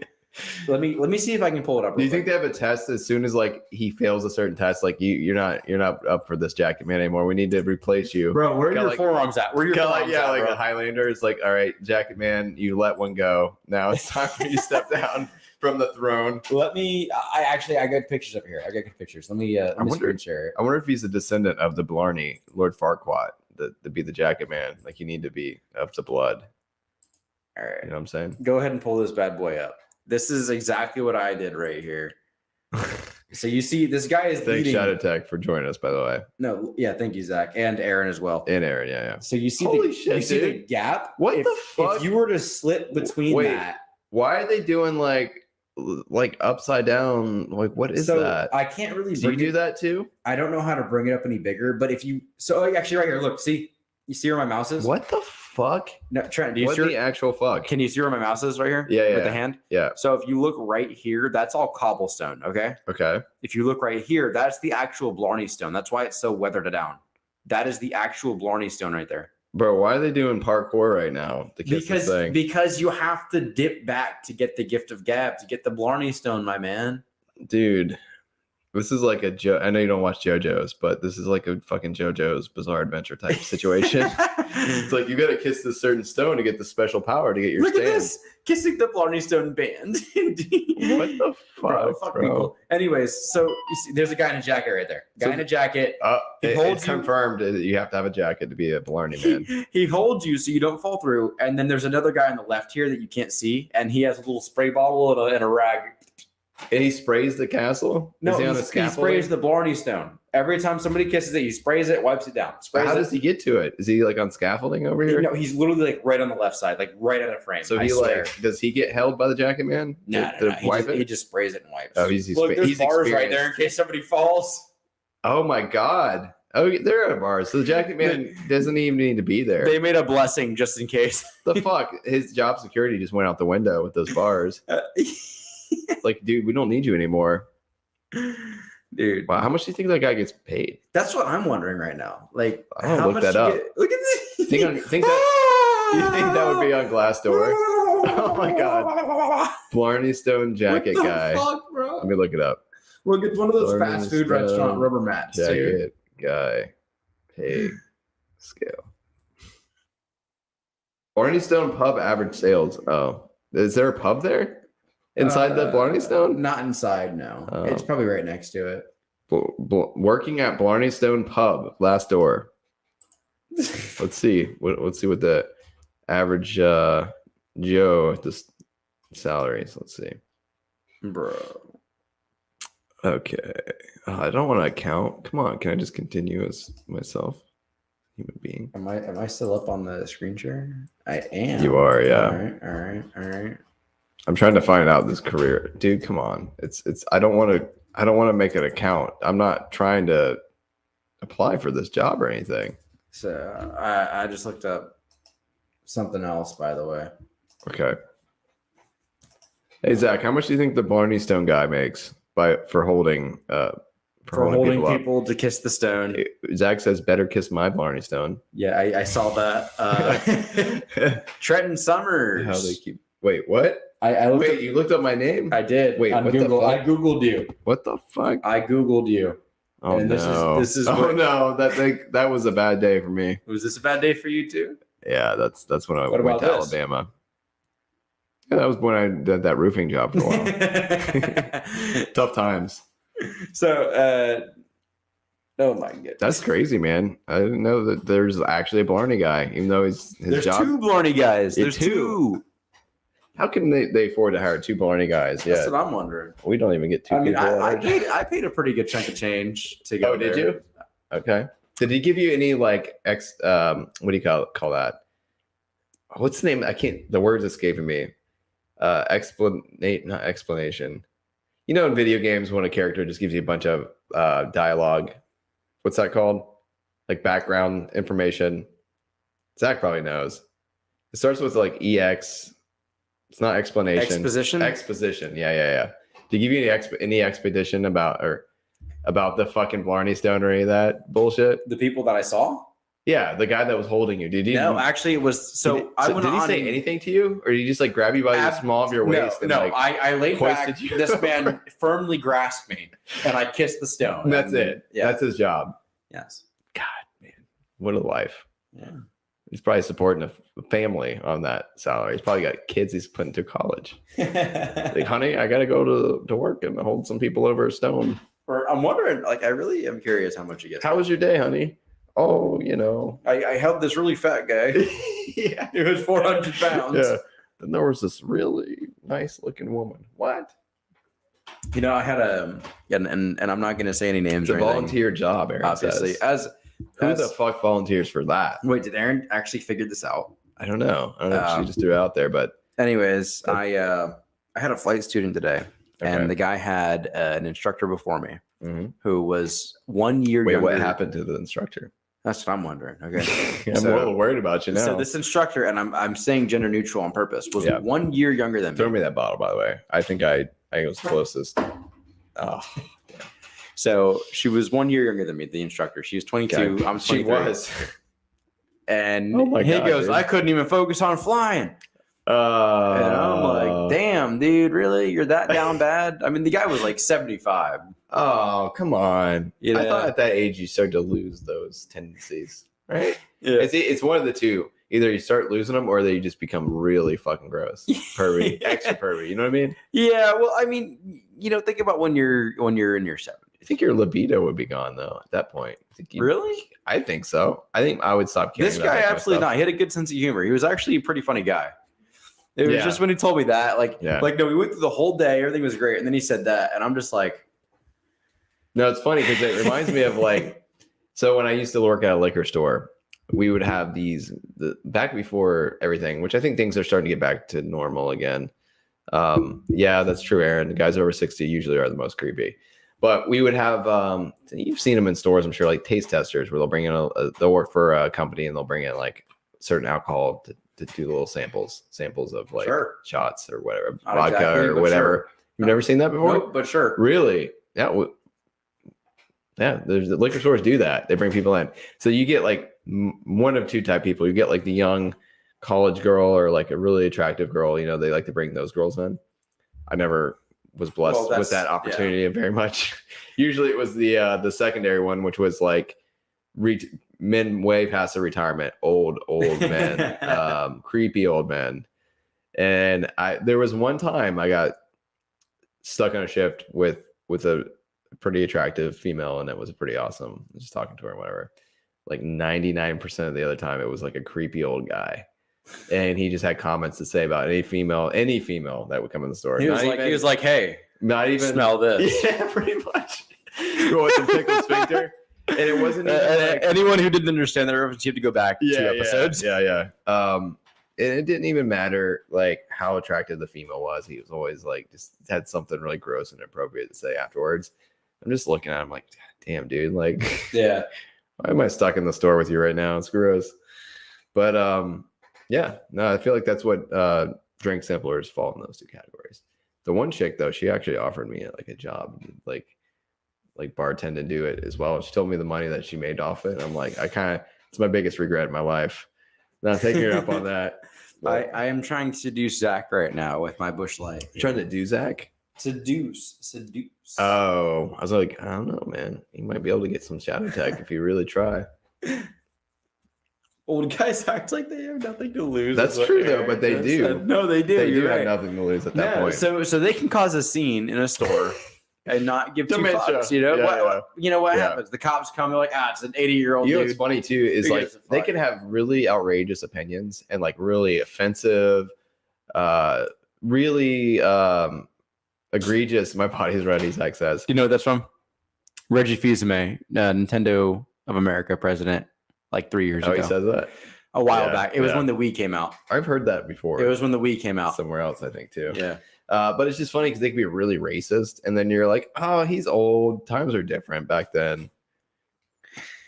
Let me see if I can pull it up. Do you real think quick. they have a test as soon as like he fails a certain test? Like you're not up for this jacket man anymore. We need to replace you. Bro, where are Kinda your like- forearms at? Where are your Kinda forearms like, at, like bro? a Highlander. It's like, all right, jacket man, you let one go. Now it's time for you to step down from the throne. Let me. I got pictures up here. I got good pictures. Let me wonder- screen share it. I wonder if he's a descendant of the Blarney, Lord Farquaad, to be the jacket man. Like you need to be of the blood. All right, You know what I'm saying? go ahead and pull this bad boy up. This is exactly what I did right here. So you see, this guy is Thanks, eating. Shadow Tech, for joining us, by the way. No, yeah, thank you, Zach, and Aaron as well. And Aaron, yeah. So you see, Holy the, shit, you see the dude. gap. What if, the fuck? If you were to slip between Wait. that, Why are they doing like upside down? Like, what is so that? I can't really. Do you bring do it- that too? I don't know how to bring it up any bigger, but if you, so actually, right here, look, see, you see where my mouse is? What the fuck? No, Trent, do you What see? the actual fuck? Can you see where my mouse is right here? Yeah, With yeah. the hand. Yeah. So if you look right here, that's all cobblestone. Okay. Okay. If you look right here, that's the actual Blarney stone. That's why it's so weathered down. That is the actual Blarney stone right there. Bro, why are they doing parkour right now to kiss this thing? Because you have to dip back to get the gift of gab, to get the Blarney stone, my man. Dude, this is like a I know you don't watch JoJo's, but this is like a fucking JoJo's Bizarre Adventure type situation. It's like you got to kiss this certain stone to get the special power to get your Look stand. at this, kissing the Blarney stone band. What the Bro, fuck, fuck bro? people. Anyways, so you see, there's a guy in a jacket right there. Guy So- in a jacket. He It's holds you- confirmed that you have to have a jacket to be a Blarney man. He holds you so you don't fall through. And then there's another guy on the left here that you can't see, and he has a little spray bottle and a rag. And he sprays the castle? No, Is he he, on a he scaffolding? sprays the Blarney stone. Every time somebody kisses it, he sprays it, wipes it down. Sprays How it. does he get to it? Is he like on scaffolding over here? No, he's literally like right on the left side, like right out of frame. So I he swear. like does he get held by the jacket man? No, to he, wipe just, it? he just sprays it and wipes. Oh, he's Look, there's he's bars right there in experienced. case somebody falls. Oh my god. Oh, there are bars. So the jacket man doesn't even need to be there. They made a blessing just in case. The fuck? His job security just went out the window with those bars. Like, dude, we don't need you anymore. Dude, Wow, how much do you think that guy gets paid? that's what I'm wondering right now. Like, I don't how look much that you up. get- Look at this. Think that you think that would be on Glassdoor? Oh my god. Blarney Stone jacket What the guy. fuck, bro? Let me look it up. Look, it's one of those Blarney fast food Stone restaurant rubber mats. Dude. Jacket guy pay scale. Blarney Stone pub average sales. Oh, is there a pub there inside the Blarney Stone? Not inside, no. Oh. It's probably right next to it. Working at Blarney Stone pub, last door. Let's see. Let's see what the average Joe at this salaries. Let's see. Bro. Okay. I don't want to account. Come on. Can I just continue as myself? Human being. Am I still up on the screen share? I am. You are, yeah. All right. I'm trying to find out this career. Dude, come on. It's I don't want to make an account. I'm not trying to apply for this job or anything. So I just looked up something else, by the way. Okay. Hey Zach, how much do you think the Blarney Stone guy makes for holding For holding up? people to kiss the stone. Zach says better kiss my Blarney Stone. Yeah, I saw that. Trenton Summers. How they keep Wait, what? I looked Wait, you looked up my name? I did. Wait, on what the Google. fuck? I Googled you. What the fuck? I Googled you. Oh And no. this is oh what- no, that was a bad day for me. Was this a bad day for you too? Yeah, that's when I What went about to this? Alabama. Yeah, that was when I did that roofing job for a while. Tough times. So, oh my goodness. That's crazy, man. I didn't know that there's actually a Blarney guy, even though his There's job. two Blarney guys. Yeah, There's two. two. How can they afford to hire two Blarney guys? That's Yeah, what I'm wondering. we don't even get two I mean, people. I paid a pretty good chunk of change to go. Oh, did there. you? Okay. Did he give you any like what do you call that? What's the name? I can't. The words escaping me. Not explanation. You know, in video games, when a character just gives you a bunch of dialogue, what's that called? Like background information. Zach probably knows. It starts with like EX. It's not explanation. Exposition. Exposition. Yeah. Did he give you any expedition about the fucking Blarney Stone or any of that bullshit? The people that I saw. Yeah, the guy that was holding you. Did he? No, actually, it was. So I went did he on. say anything to you, or did he just like grab you by the small of your waist? No, and, like, I laid back. hoisted you? This man firmly grasped me, and I kissed the stone. and that's And- it. Yeah. That's his job. Yes. God, man, what a life. Yeah. He's probably supporting a family on that salary. He's probably got kids he's putting to college. Like, honey, I got to go to work and hold some people over a stone. Or I'm wondering. Like, I really am curious how much you get. How was your day, honey? Oh, you know. I held this really fat guy. Yeah. It was 400 pounds. Yeah. Then there was this really nice looking woman. What? You know, I had and I'm not going to say any names It's or a anything. volunteer job, Aaron Obviously, says. Who the fuck volunteers for that? Wait, did Aaron actually figure this out? I don't know. I don't know if she just threw it out there, but Anyways, I had a flight student today, Okay. and the guy had an instructor before me Mhm. who was 1 year Wait, younger. what happened to the instructor? That's what I'm wondering. Okay. I'm So- a little worried about you now. So this instructor, and I'm saying gender neutral on purpose, was Yeah. 1 year younger than Throw me. me that bottle, by the way. I think I was closest. Oh, So she was 1 year younger than me, the instructor. She was 22. okay. I'm She 23. was. And Oh my he God, goes, dude. I couldn't even focus on flying. And I'm like, damn, dude, really? You're that down bad? I mean, the guy was like 75. Oh, come on. You I know? thought at that age you start to lose those tendencies, right? Yeah. It's one of the two. Either you start losing them or they just become really fucking gross. Pervy. Extra pervy. You know what I mean? Yeah, well, I mean, you know, think about when you're in your 70s. I think your libido would be gone, though, at that point. I think Really? I think so. I think I would stop caring This about guy that kind of absolutely stuff. not. He had a good sense of humor. He was actually a pretty funny guy. It was Yeah. just when he told me that, like, Yeah. no, we went through the whole day, everything was great, and then he said that, and I'm just like, No, it's funny because it reminds me of like, so when I used to work at a liquor store, we would have back before everything, which I think things are starting to get back to normal again. Yeah, that's true, Aaron. The guys over 60 usually are the most creepy. But we would have, you've seen them in stores, I'm sure, like taste testers where they'll bring in they'll work for a company and they'll bring in like certain alcohol to do little samples of like Sure. shots or whatever, Not vodka exactly, or but whatever. sure. You've never seen that before? nope, but sure. Really? Yeah. Yeah. There's the liquor stores do that. They bring people in. So you get like one of two type people. You get like the young college girl or like a really attractive girl. You know, they like to bring those girls in. I never was blessed Well, with that that's- opportunity very much. Usually it was the secondary one, which was like men way past the retirement, old men, creepy old men. And there was one time I got stuck on a shift with a pretty attractive female, and it was pretty awesome. I was just talking to her and whatever. Like 99% of the other time, it was like a creepy old guy. And he just had comments to say about any female that would come in the store. He was like, hey, not even smell this. Yeah, pretty much. Go with some tickled sphincter. And it wasn't even like, anyone who didn't understand that reference, you have to go back 2 episodes. Yeah. And it didn't even matter like how attractive the female was. He was always like just had something really gross and inappropriate to say afterwards. I'm just looking at him like, damn, dude, like, Yeah. why am I stuck in the store with you right now? It's gross. But yeah, no, I feel like that's what drink samplers fall in those two categories. The one chick though, she actually offered me like a job, like bartend and do it as well. She told me the money that she made off it. I'm like, it's my biggest regret in my life. Not taking her up on that. I am trying to seduce Zach right now with my Bush Light. Trying to do Zach. Seduce. Oh, I was like, I don't know, man. You might be able to get some shadow tech if you really try. Old guys act like they have nothing to lose. That's is what true, though, Aaron but they just do. said. No, they do. They do You're have right. nothing to lose at that No, point. so they can cause a scene in a store and not give two Dementia. fucks. You know Yeah, You know what Yeah. happens? The cops come. They're like, it's an 80-year-old You know dude. what's funny too is Who like gives a they fuck? can have really outrageous opinions and like really offensive, really egregious. My body's ready, Zach says. Do you know what that's from? Reggie Fils-Aimé, Nintendo of America president, like 3 years Oh, ago. he says that. A while Yeah, back. It was yeah. when the Wii came out. I've heard that before. It was when the Wii came out. somewhere else, I think too. Yeah. But it's just funny because they can be really racist, and then you're like, oh, he's old. Times are different back then.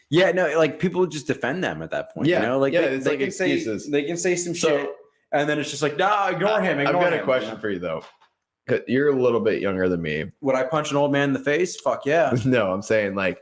Yeah, no, like people just defend them at that point. Yeah, You know, like yeah, they, it's they like can excuses. say they can say some So- shit, and then it's just like, no, ignore him. I've Ignore got him. a question for you though. 'Cause you're a little bit younger than me. Would I punch an old man in the face? Fuck yeah. No, I'm saying like,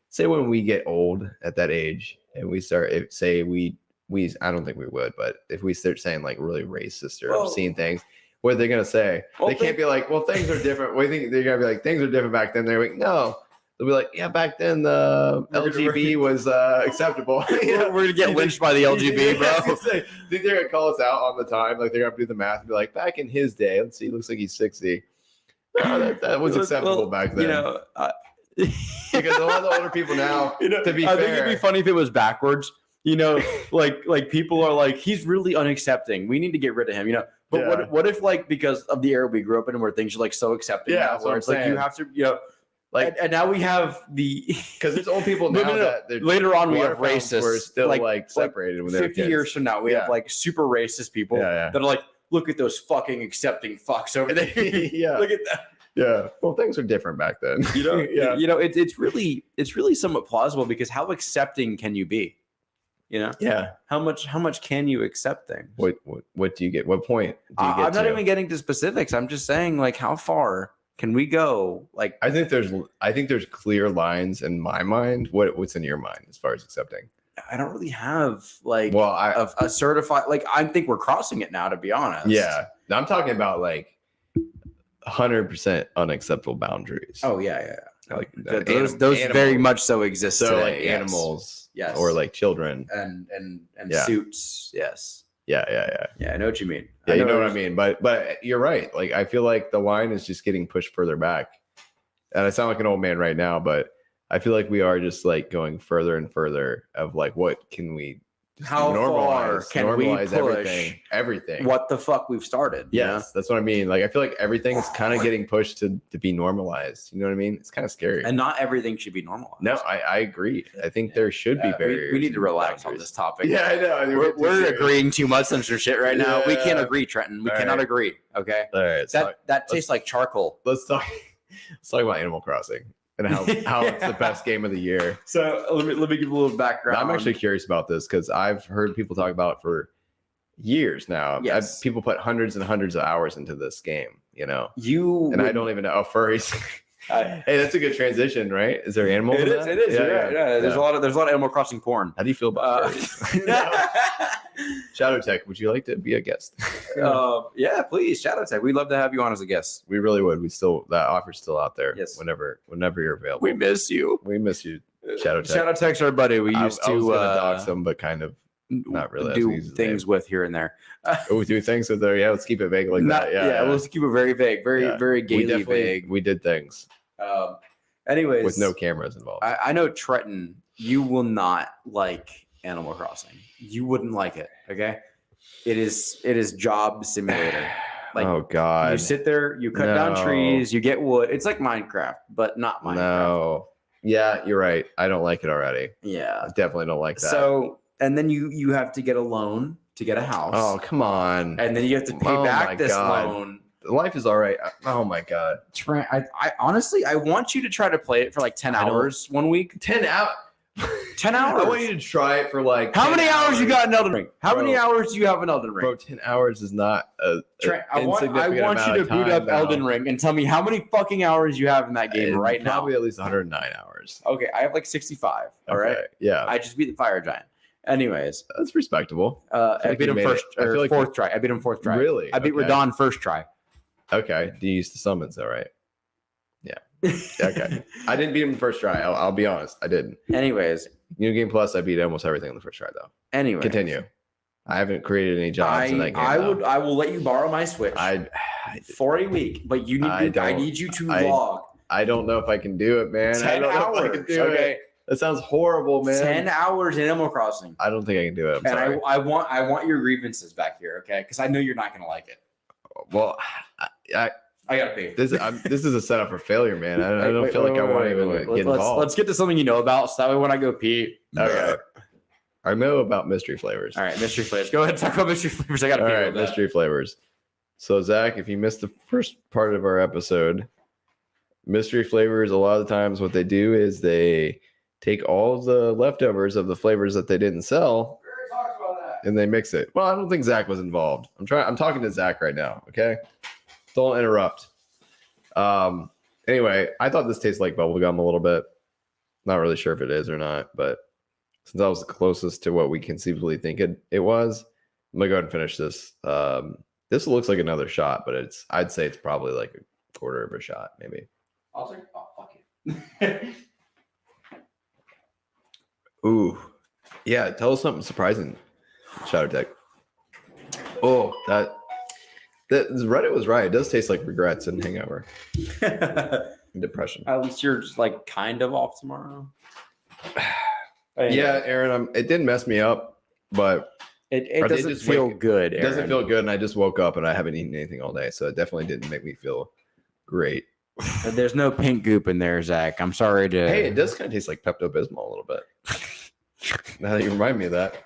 say when we get old at that age and we start, I don't think we would, but if we start saying like really racist or Well- obscene things, what are they gonna say? Well, they can't be like, well, things are different. What do you think they're gonna be like? Things are different back then. They're like, no. They'll be like, yeah, back then the LGB was acceptable. We're gonna get lynched by the LGB, I was bro. gonna say, think they're gonna call us out on the time? Like they're gonna do the math and be like, back in his day, let's see, looks like he's 60. No, that was acceptable back then. You know, Because a lot of the older people now, to be I fair, think it'd be funny if it was backwards. You know, like people are like, he's really unaccepting. We need to get rid of him. You know, But Yeah. what if like because of the era we grew up in, where things are like so accepting, Yeah, now, that's what where I'm it's like you saying. have to, you know, Like, and now we have the because there's old people No, now no, no. that they're- later on we have water fountains racists were still like like separated when they were 50 kids. years from now we have Yeah. like super racist people Yeah, yeah. that are like, look at those fucking accepting fucks over there. Yeah. Look at that. Yeah. Well, things were different back then. You know, Yeah. you know, it's really somewhat plausible because how accepting can you be? You know, Yeah. how much can you accept things? What do you get? What point do you get I'm not to? even getting to specifics. I'm just saying, like, how far can we go? Like, I think there's clear lines in my mind. What's in your mind as far as accepting? I don't really have like Well, a certified. Like, I think we're crossing it now. To be honest. yeah. I'm talking about like 100% unacceptable boundaries. Oh yeah. Like Those very animals. much so exist So today. like yes. animals, Yes. or like children. and Yeah. suits. Yes. Yeah. Yeah, I know what you mean. Yeah, you know what I mean. But you're right. Like I feel like the line is just getting pushed further back. And I sound like an old man right now, but I feel like we are just like going further and further of like what can we just How far can we push everything. What the fuck we've started? you know? Yes, that's what I mean. Like I feel like everything's kind of getting pushed to be normalized. You know what I mean? It's kind of scary. And not everything should be normalized. No, I agree. I think there should be barriers. we need to and relax on boundaries. this topic. Yeah, I know. I mean, We're agreeing too much on some shit right now. We can't Yeah. agree, Trenton. We All cannot right. agree. Okay. All right, That tastes like charcoal. let's talk. Let's talk about Animal Crossing and how it's the best game of the year. So let me give a little background. I'm actually curious about this because I've heard people talk about it for years now. Yes. People put hundreds and hundreds of hours into this game, you know, you and I don't even know. Oh, furries. I- Hey, that's a good transition, right? Is there animals? It in is. that? It is. Yeah. There's a lot of Animal Crossing porn. How do you feel about furries? Shadow Tech, would you like to be a guest? Yeah, please, Shadow Tech. We'd love to have you on as a guest. We really would. That offer's still out there. Yes. Whenever you're available. We miss you. We miss you, Shadow Tech. Shadow Tech's our buddy. We I used was to gonna dox them, but kind of not really. That's do his things with here and there. Oh, do things with there. Yeah, let's keep it vague like Not- that. Yeah, Let's keep it very vague, very Yeah. very we gaily definitely vague. we did things Anyways, with no cameras involved. I know Trenton, you will not like Animal Crossing. You wouldn't like it. Okay, it is job simulator. Like, oh You God, sit there, you cut down No. trees, you get wood. It's like Minecraft, but not Minecraft. no. Yeah, you're right. I don't like it already. Yeah. I definitely don't like that. So and then you have to get a loan to get a house. oh come on, And then you have to pay Oh my back this God. loan. life is all right. Oh my God, Trent, I honestly I want you to try to play it for like 10 I don't- hours one week. 10 out. 10 hours. I want you to try it for like. How 10 many hours you got in Elden Ring? How many Bro. hours do you have in Elden Ring? Bro, 10 hours is not a Trent, I want insignificant you amount to of boot time up Elden now. Ring and tell me how many fucking hours you have in that game right now. Probably at least 109 hours. Okay, I have like 65. All right. Okay, yeah, I just beat the fire giant. Anyways, that's respectable. I like beat you him made first it. I or feel like fourth try. I beat him fourth try. Really? I beat Okay. Radon first try. Okay. Do you use the summons though, right? Okay. I didn't beat him the first try. I'll be honest. I didn't. Anyways, New Game Plus, I beat almost everything on the first try though. anyway. Continue. I haven't created any jobs in that game. though. I will let you borrow my Switch I for a week, but you I need I don't- need you to I- log I don't know if I can do it, man. I 10 don't know if I hours. can do Okay. it. That sounds horrible, man. 10 hours in Animal Crossing. I don't think I can do it. I'm And sorry. I want your grievances back here, okay? Because I know you're not gonna like it. Well, I gotta pay. this is a setup for failure, man. I don't feel like I want to even get involved. Let's get to something you know about, so that way when I go pee. Okay. I know about mystery flavors. All right, mystery flavors. Go ahead and talk about mystery flavors. I gotta All pee. right, real bad. mystery flavors. So, Zach, if you missed the first part of our episode, mystery flavors, a lot of the times what they do is they take all of the leftovers of the flavors that they didn't sell and they mix it. Well, I don't think Zach was involved. I'm talking to Zach right now. Okay. Don't interrupt. Anyway, I thought this tastes like bubblegum a little bit. Not really sure if it is or not, but since that was the closest to what we conceivably think it was, I'm gonna go ahead and finish this. This looks like another shot, but I'd say it's probably like a quarter of a shot, maybe. I'll take. Oh, fuck it. Ooh. Yeah, tell us something surprising, Shadow Tech. Oh, that Reddit was right. It does taste like regrets and hangover and depression. At least you're just like kind of off tomorrow. Yeah, Aaron, it didn't mess me up, but It Or they doesn't just feel wake- good. It doesn't Aaron. feel good, and I just woke up and I haven't eaten anything all day, so it definitely didn't make me feel great. There's no pink goop in there, Zach. I'm sorry to. Hey, it does kind of taste like Pepto Bismol a little bit. Now that you remind me of that.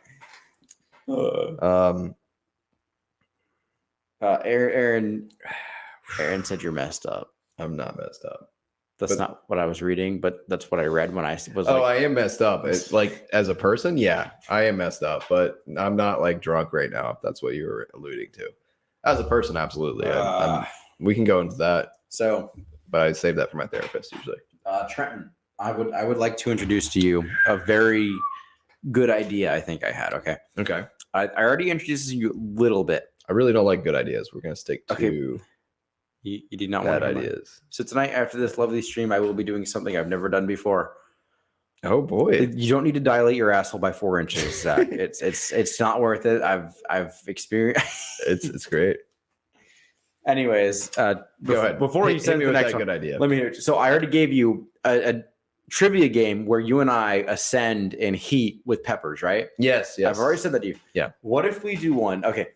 Aaron said you're messed up. I'm not messed up. That's But- not what I was reading, but that's what I read when I was Oh, like, I am messed up. It's like as a person, yeah, I am messed up, but I'm not like drunk right now. If that's what you were alluding to. As a person, absolutely. We can go into that, so. but I save that for my therapist usually. Trenton, I would like to introduce to you a very good idea. I think I had. Okay, Okay. I already introduced you a little bit. I really don't like good ideas. We're gonna stick to Okay. You did not want bad to hear mine. ideas. So tonight, after this lovely stream, I will be doing something I've never done before. Oh boy. You don't need to dilate your asshole by 4 inches, Zach. It's not worth it. I've experienced. It's great. Anyways, Go ahead. Before you Hit send me the with next that one, good idea. let me hear it. So I already gave you a trivia game where you and I ascend in heat with peppers, right? Yes. I've already said that to you. Yeah. What if we do one? Okay.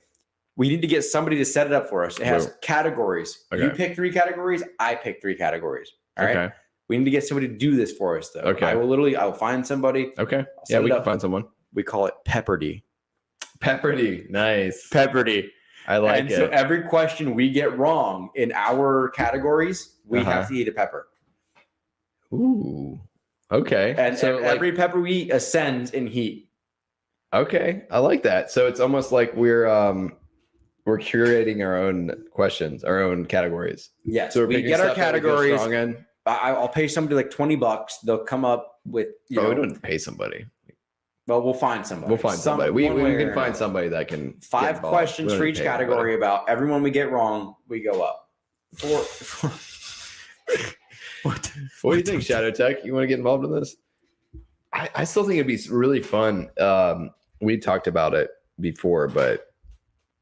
We need to get somebody to set it up for us. It has Whoa. categories. Okay. You pick 3 categories. I pick 3 categories. All right. Okay. We need to get somebody to do this for us, though. Okay. I will find somebody. Okay. I'll Yeah, set we it can up. find someone. We call it Pepperdy. Pepperdy. Nice. Pepperdy. I like And it. so every question we get wrong in our categories, we Uh-huh. have to eat a pepper. Ooh. Okay. And, so and like, every pepper we eat ascends in heat. okay, I like that. So it's almost like we're curating our own questions, our own categories. Yes. So we're we picking get our stuff that we feel categories. strong in. I'll pay somebody like $20. They'll come up with, you Oh, know, we don't pay somebody. well, we'll find somebody. We'll find somebody. We one way can or find another. somebody that can get 5 involved. questions We don't for need each to pay anybody. category about everyone we get wrong, we go up. What do you think, Shadow Tech? You want to get involved in this? I still think it'd be really fun. We talked about it before, but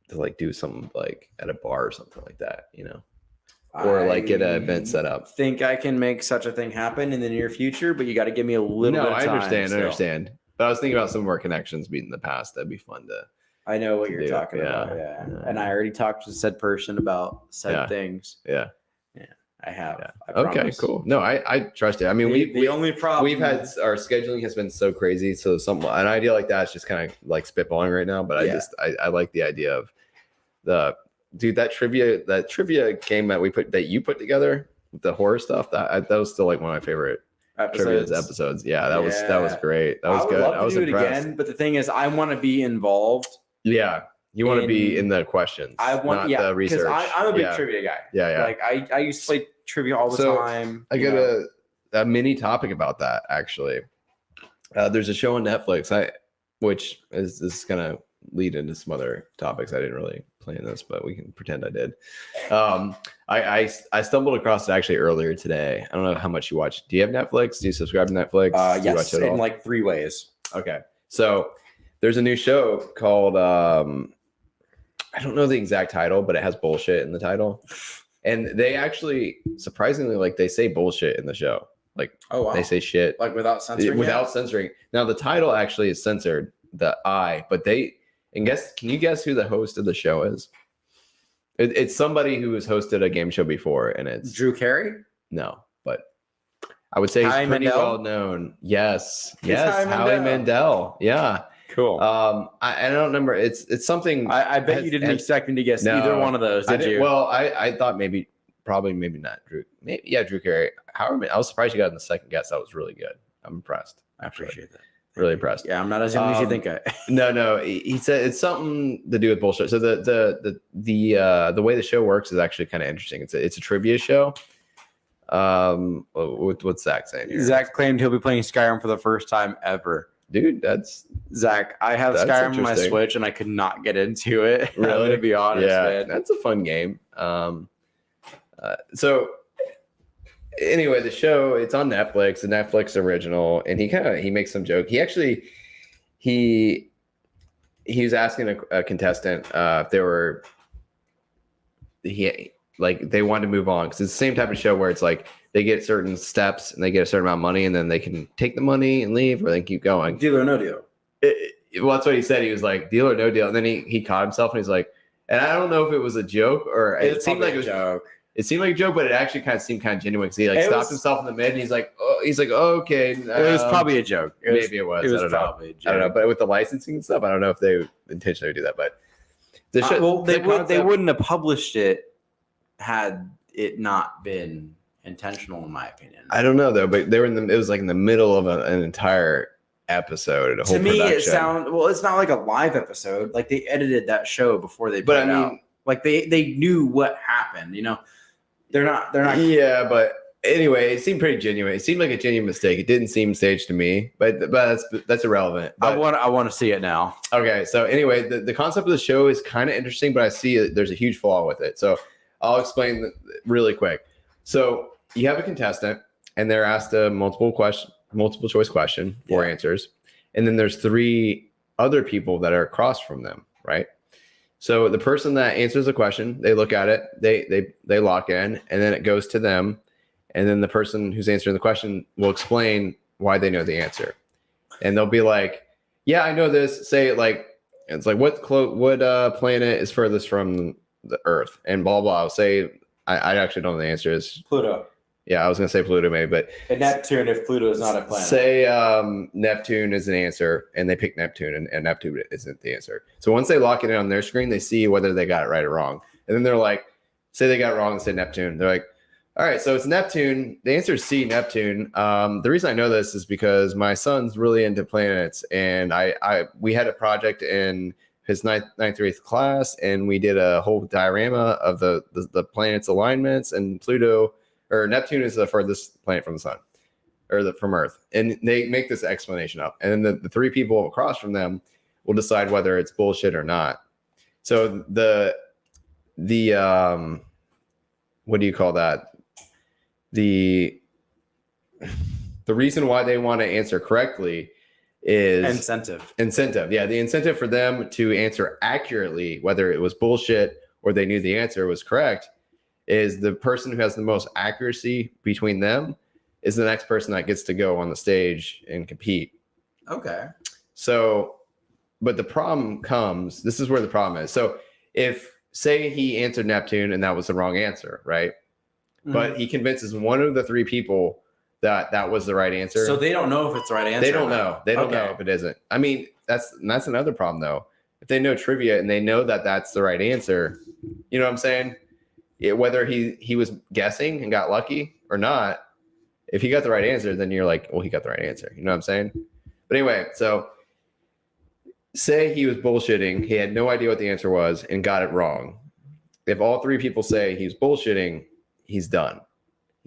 to like do something like at a bar or something like that, you know, or like get an event set up. Think I can make such a thing happen in the near future, but you got to give me a little bit of I time. understand. still. I understand. But I was thinking about some of our connections being in the past. That'd be fun to. I know what you're do, talking yeah. about. Yeah. Yeah. And I already talked to said person about said Yeah. things. Yeah. I have. Yeah. I Okay. promise. Cool. No, I trust it. I mean, The only problem we've had our scheduling has been so crazy. So an idea like that is just kind of like spitballing right now. But Yeah. I like the idea of that trivia game that you put together with the horror stuff. That was still like one of my favorite trivia episodes. Yeah, that was Yeah. great. That was I would good. love I to was do impressed. it again, but the thing is, I want to be involved. Yeah, you want to be in- in the questions. I want, not yeah, the because research. I'm a big yeah. trivia guy. Yeah, yeah. Like I used to play trivia all the So, time. I you got know. a mini topic about that actually. There's a show on Netflix, which is gonna lead into some other topics. I didn't really plan this, but we can pretend I did. I stumbled across it actually earlier today. I don't know how much you watch. Do you have Netflix? Do you subscribe to Netflix? Do you Yes, watch it in all? like 3 ways. Okay. So there's a new show called I don't know the exact title, but it has bullshit in the title. And they actually surprisingly they say bullshit in the show. Like Oh wow! they say shit like without censoring. without censoring. Now the title actually is censored, the I, but can you guess who the host of the show is? It's somebody who has hosted a game show before, and it's Drew Carey. no, but I would say he's Howie pretty Mandel? well known. Yes, It's yes, Howie Howie Mandel. Mandel. Yeah. Cool. I don't remember. It's something. I bet you didn't expect me to guess either No. one of those, I did didn't- you? Well, I thought maybe not Drew. Maybe Drew Carey. However, I was surprised you got in the second guess. That was really good. I'm impressed. I appreciate that. Really impressed. Yeah, I'm not as young as you Um, think I. No. He said it's something to do with bullshit. So the way the show works is actually kind of interesting. It's a trivia show. What's Zach saying here? Zach claimed he'll be playing Skyrim for the first time ever. Dude, that's Zach, I have That's Skyrim on my interesting. Switch and I could not get into it. I'm Really? gonna be honest, man. that's a fun game. So anyway, the show, it's on Netflix, a Netflix original, and he makes some joke. He actually he was asking a contestant if they wanted to move on, because it's the same type of show where it's like they get certain steps and they get a certain amount of money, and then they can take the money and leave, or they can keep going. Deal or no deal. well, that's what he said. He was like, deal or no deal. And then he caught himself and he's like, and I don't know if it was a joke or it seemed like it was joke. It seemed like a joke, but it actually kind of seemed kind of genuine because he like It stopped was- himself in the mid and he's like, okay. It was probably a joke. maybe it was. It was I don't know. probably a joke. I don't know. But with the licensing and stuff, I don't know if they intentionally do that. But the shit, Well, they the would. They concept- wouldn't have published it had it not been intentional, in my opinion. I don't know though, but they were in the. It was like in the middle of an entire episode. A whole To me, production. it sound well. It's not like a live episode. Like they edited that show before they. Put But it I mean, out. Like they knew what happened. You know, they're not. Yeah, but anyway, it seemed pretty genuine. It seemed like a genuine mistake. It didn't seem staged to me, but that's irrelevant. I But, want to see it now. okay, so anyway, the concept of the show is kind of interesting, but I see there's a huge flaw with it. So I'll explain really quick. So you have a contestant, and they're asked a multiple choice question, 4 Yeah. answers, and then there's 3 other people that are across from them, right? So the person that answers the question, they look at it, they lock in, and then it goes to them, and then the person who's answering the question will explain why they know the answer, and they'll be like, "Yeah, I know this." Say it like it's like what planet is furthest from the Earth, and blah blah. I'll say I actually don't know the answer is. Pluto Yeah, I was gonna say Pluto maybe, but and Neptune. If Pluto is not a planet, say Neptune is an answer, and they pick Neptune, and Neptune isn't the answer. So once they lock it in on their screen, they see whether they got it right or wrong, and then they're like, say they got it wrong and say Neptune. They're like, all right, so it's Neptune. The answer is C, Neptune. The reason I know this is because my son's really into planets, and we had a project in his ninth or 8th class, and we did a whole diorama of the planets' alignments, and Pluto or Neptune is the furthest planet from the sun or from Earth. And they make this explanation up. And then the 3 people across from them will decide whether it's bullshit or not. So the what do you call that? The reason why they want to answer correctly is incentive. Yeah, the incentive for them to answer accurately, whether it was bullshit or they knew the answer was correct, is the person who has the most accuracy between them is the next person that gets to go on the stage and compete. okay. So, but the problem comes, this is where the problem is. So if say he answered Neptune and that was the wrong answer, right? But he convinces one of the 3 people that was the right answer. So they don't know if it's the right answer. They don't know. They don't know Okay. if it isn't. I mean, that's another problem though. If they know trivia and they know that that's the right answer, you know what I'm saying? Whether he was guessing and got lucky or not, if he got the right answer, then you're like, well, he got the right answer. You know what I'm saying? But anyway, so say he was bullshitting. He had no idea what the answer was and got it wrong. If all 3 people say he's bullshitting, he's done.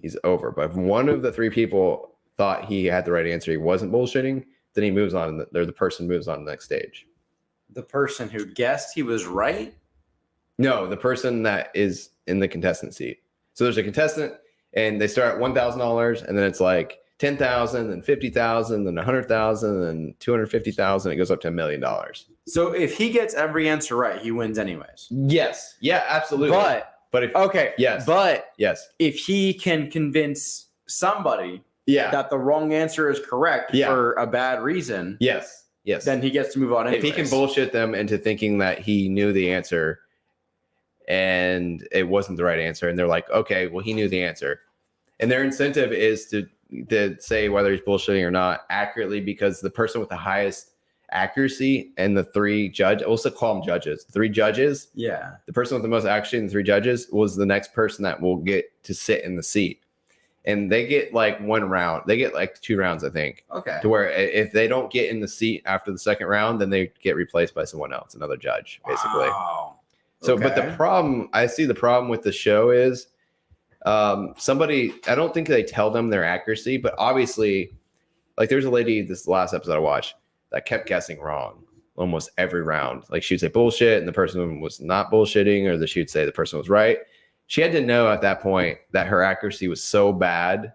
He's over. But if one of the 3 people thought he had the right answer, he wasn't bullshitting, then he moves on. Or the person moves on to the next stage. The person who guessed he was right. No, the person that is in the contestant seat. So there's a contestant, and they start at $1,000, and then it's like 10,000, then 50,000, then 100,000, then 250,000. It goes up to $1 million. So if he gets every answer right, he wins anyways. Yes. Yeah, absolutely. But if Okay. Yes. But yes. if he can convince somebody Yeah. that the wrong answer is correct Yeah. for a bad reason, Yes. Yes. then he gets to move on anyways. If he can bullshit them into thinking that he knew the answer and it wasn't the right answer, and they're like, okay, well, he knew the answer. And their incentive is to say whether he's bullshitting or not accurately, because the person with the highest accuracy and the 3 judges, we'll still call them judges, 3 judges, Yeah. the person with the most accuracy and the 3 judges was the next person that will get to sit in the seat. And they get like 1 round. They get like 2 rounds, I think, Okay. to where if they don't get in the seat after the second round, then they get replaced by someone else, another judge, basically. Wow. So, but the Okay. problem, I see the problem with the show is somebody, I don't think they tell them their accuracy, but obviously, like there's a lady this last episode I watched that kept guessing wrong almost every round. Like she'd say bullshit and the person was not bullshitting, or she'd say the person was right. She had to know at that point that her accuracy was so bad,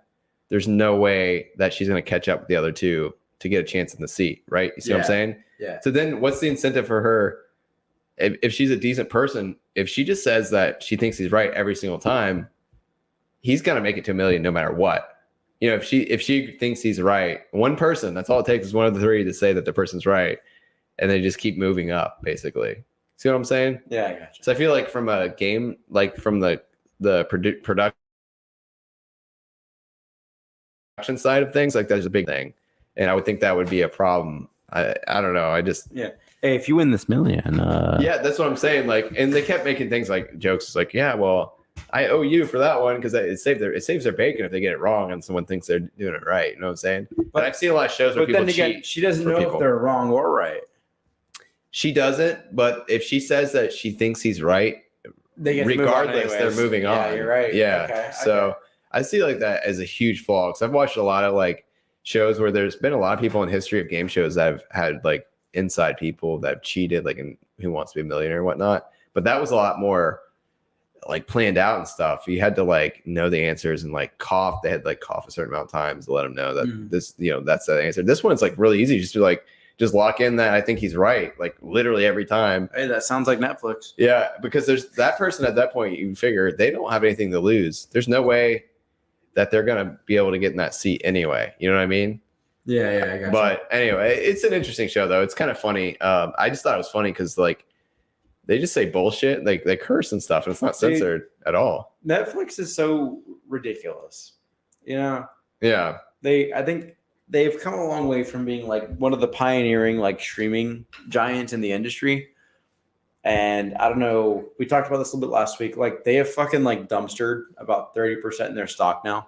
there's no way that she's going to catch up with the other 2 to get a chance in the seat, right? You see what I'm Yeah. saying? Yeah. So then what's the incentive for her? If she's a decent person, if she just says that she thinks he's right every single time, he's going to make it to $1 million no matter what. You know, if she thinks he's right, one person, that's all it takes is one of the 3 to say that the person's right. and they just keep moving up, basically. See what I'm saying? Yeah, I gotcha. So I feel like from a game, like from the production side of things, like that's a big thing, and I would think that would be a problem. I don't know. I just Hey, if you win this million, yeah, that's what I'm saying. Like, and they kept making things like jokes. It's like, yeah, well, I owe you for that one because it saves their bacon if they get it wrong and someone thinks they're doing it right. You know what I'm saying? But I've seen a lot of shows where but people then again, cheat. she doesn't for know people. if they're wrong or right. She doesn't, but if she says that she thinks he's right, They get to move on regardless, they're anyways. moving on. Yeah, you're right. Yeah. Okay, So okay. I see like that as a huge flaw because I've watched a lot of like shows where there's been a lot of people in history of game shows that have had like inside people that have cheated, like in Who Wants to Be a Millionaire and whatnot. But that was a lot more like planned out and stuff. You had to like know the answers and like cough. They had like cough a certain amount of times to let them know that this, that's the answer. This one's like really easy. Just be like, just lock in that I think he's right, like literally every time. Hey, that sounds like Netflix. Yeah, because there's that person at that point, you figure they don't have anything to lose. There's no way that they're going to be able to get in that seat anyway. You know what I mean? Yeah, I got But anyway, it's an interesting show, though. It's kind of funny. I just thought it was funny because, like, they just say bullshit. Like, they curse and stuff, and it's not censored at all. Netflix is so ridiculous. You know, Yeah. I think they've come a long way from being like one of the pioneering like streaming giants in the industry. And I don't know, we talked about this a little bit last week. Like they have fucking like dumpstered about 30% in their stock now.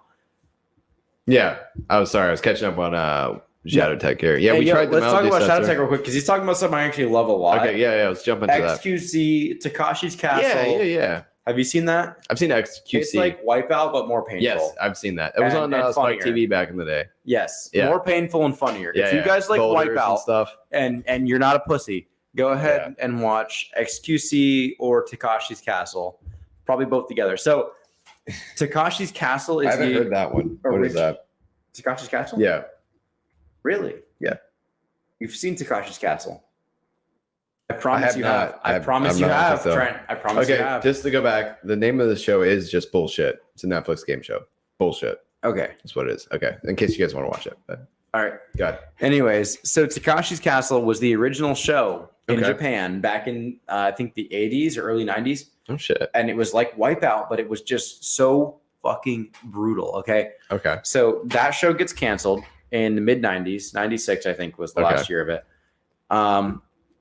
Yeah. I was sorry. I was catching up on Shadow Tech here. Yeah, Hey, we yo, tried let's talk about Shadow Tech Tech. real quick because he's talking about something I actually love a lot. Okay. Yeah. Let's jump into that. XQC, Takashi's Castle. Yeah. Have you seen that? I've seen XQC. It's like Wipeout, but more painful. Yes, I've seen that. It was And- on and Spike funnier. TV back in the day. Yes. Yeah. More painful and funnier. Yeah, If you guys like Boulders and Wipeout stuff. and you're not a pussy, go ahead and watch XQC or Takashi's Castle. Probably both together. So Takashi's Castle I is haven't the heard that one. What is that? Takashi's Castle? Yeah. Really? Yeah. You've seen Takashi's Castle. I promise you not. have. I promise I'm you not, have, so- Trent. I promise you Okay, have. just to go back, the name of the show is just Bullshit. It's a Netflix game show. Bullshit. Okay. That's what it is. Okay, in case you guys want to watch it. But All right. go ahead. Anyways, so Takashi's Castle was the original show in Okay. Japan back in I think the 80s or early 90s. Oh shit. And it was like Wipeout, but it was just so fucking brutal. Okay. Okay. So that show gets canceled in the mid 90s. 96, I think, was the Okay. last year of it.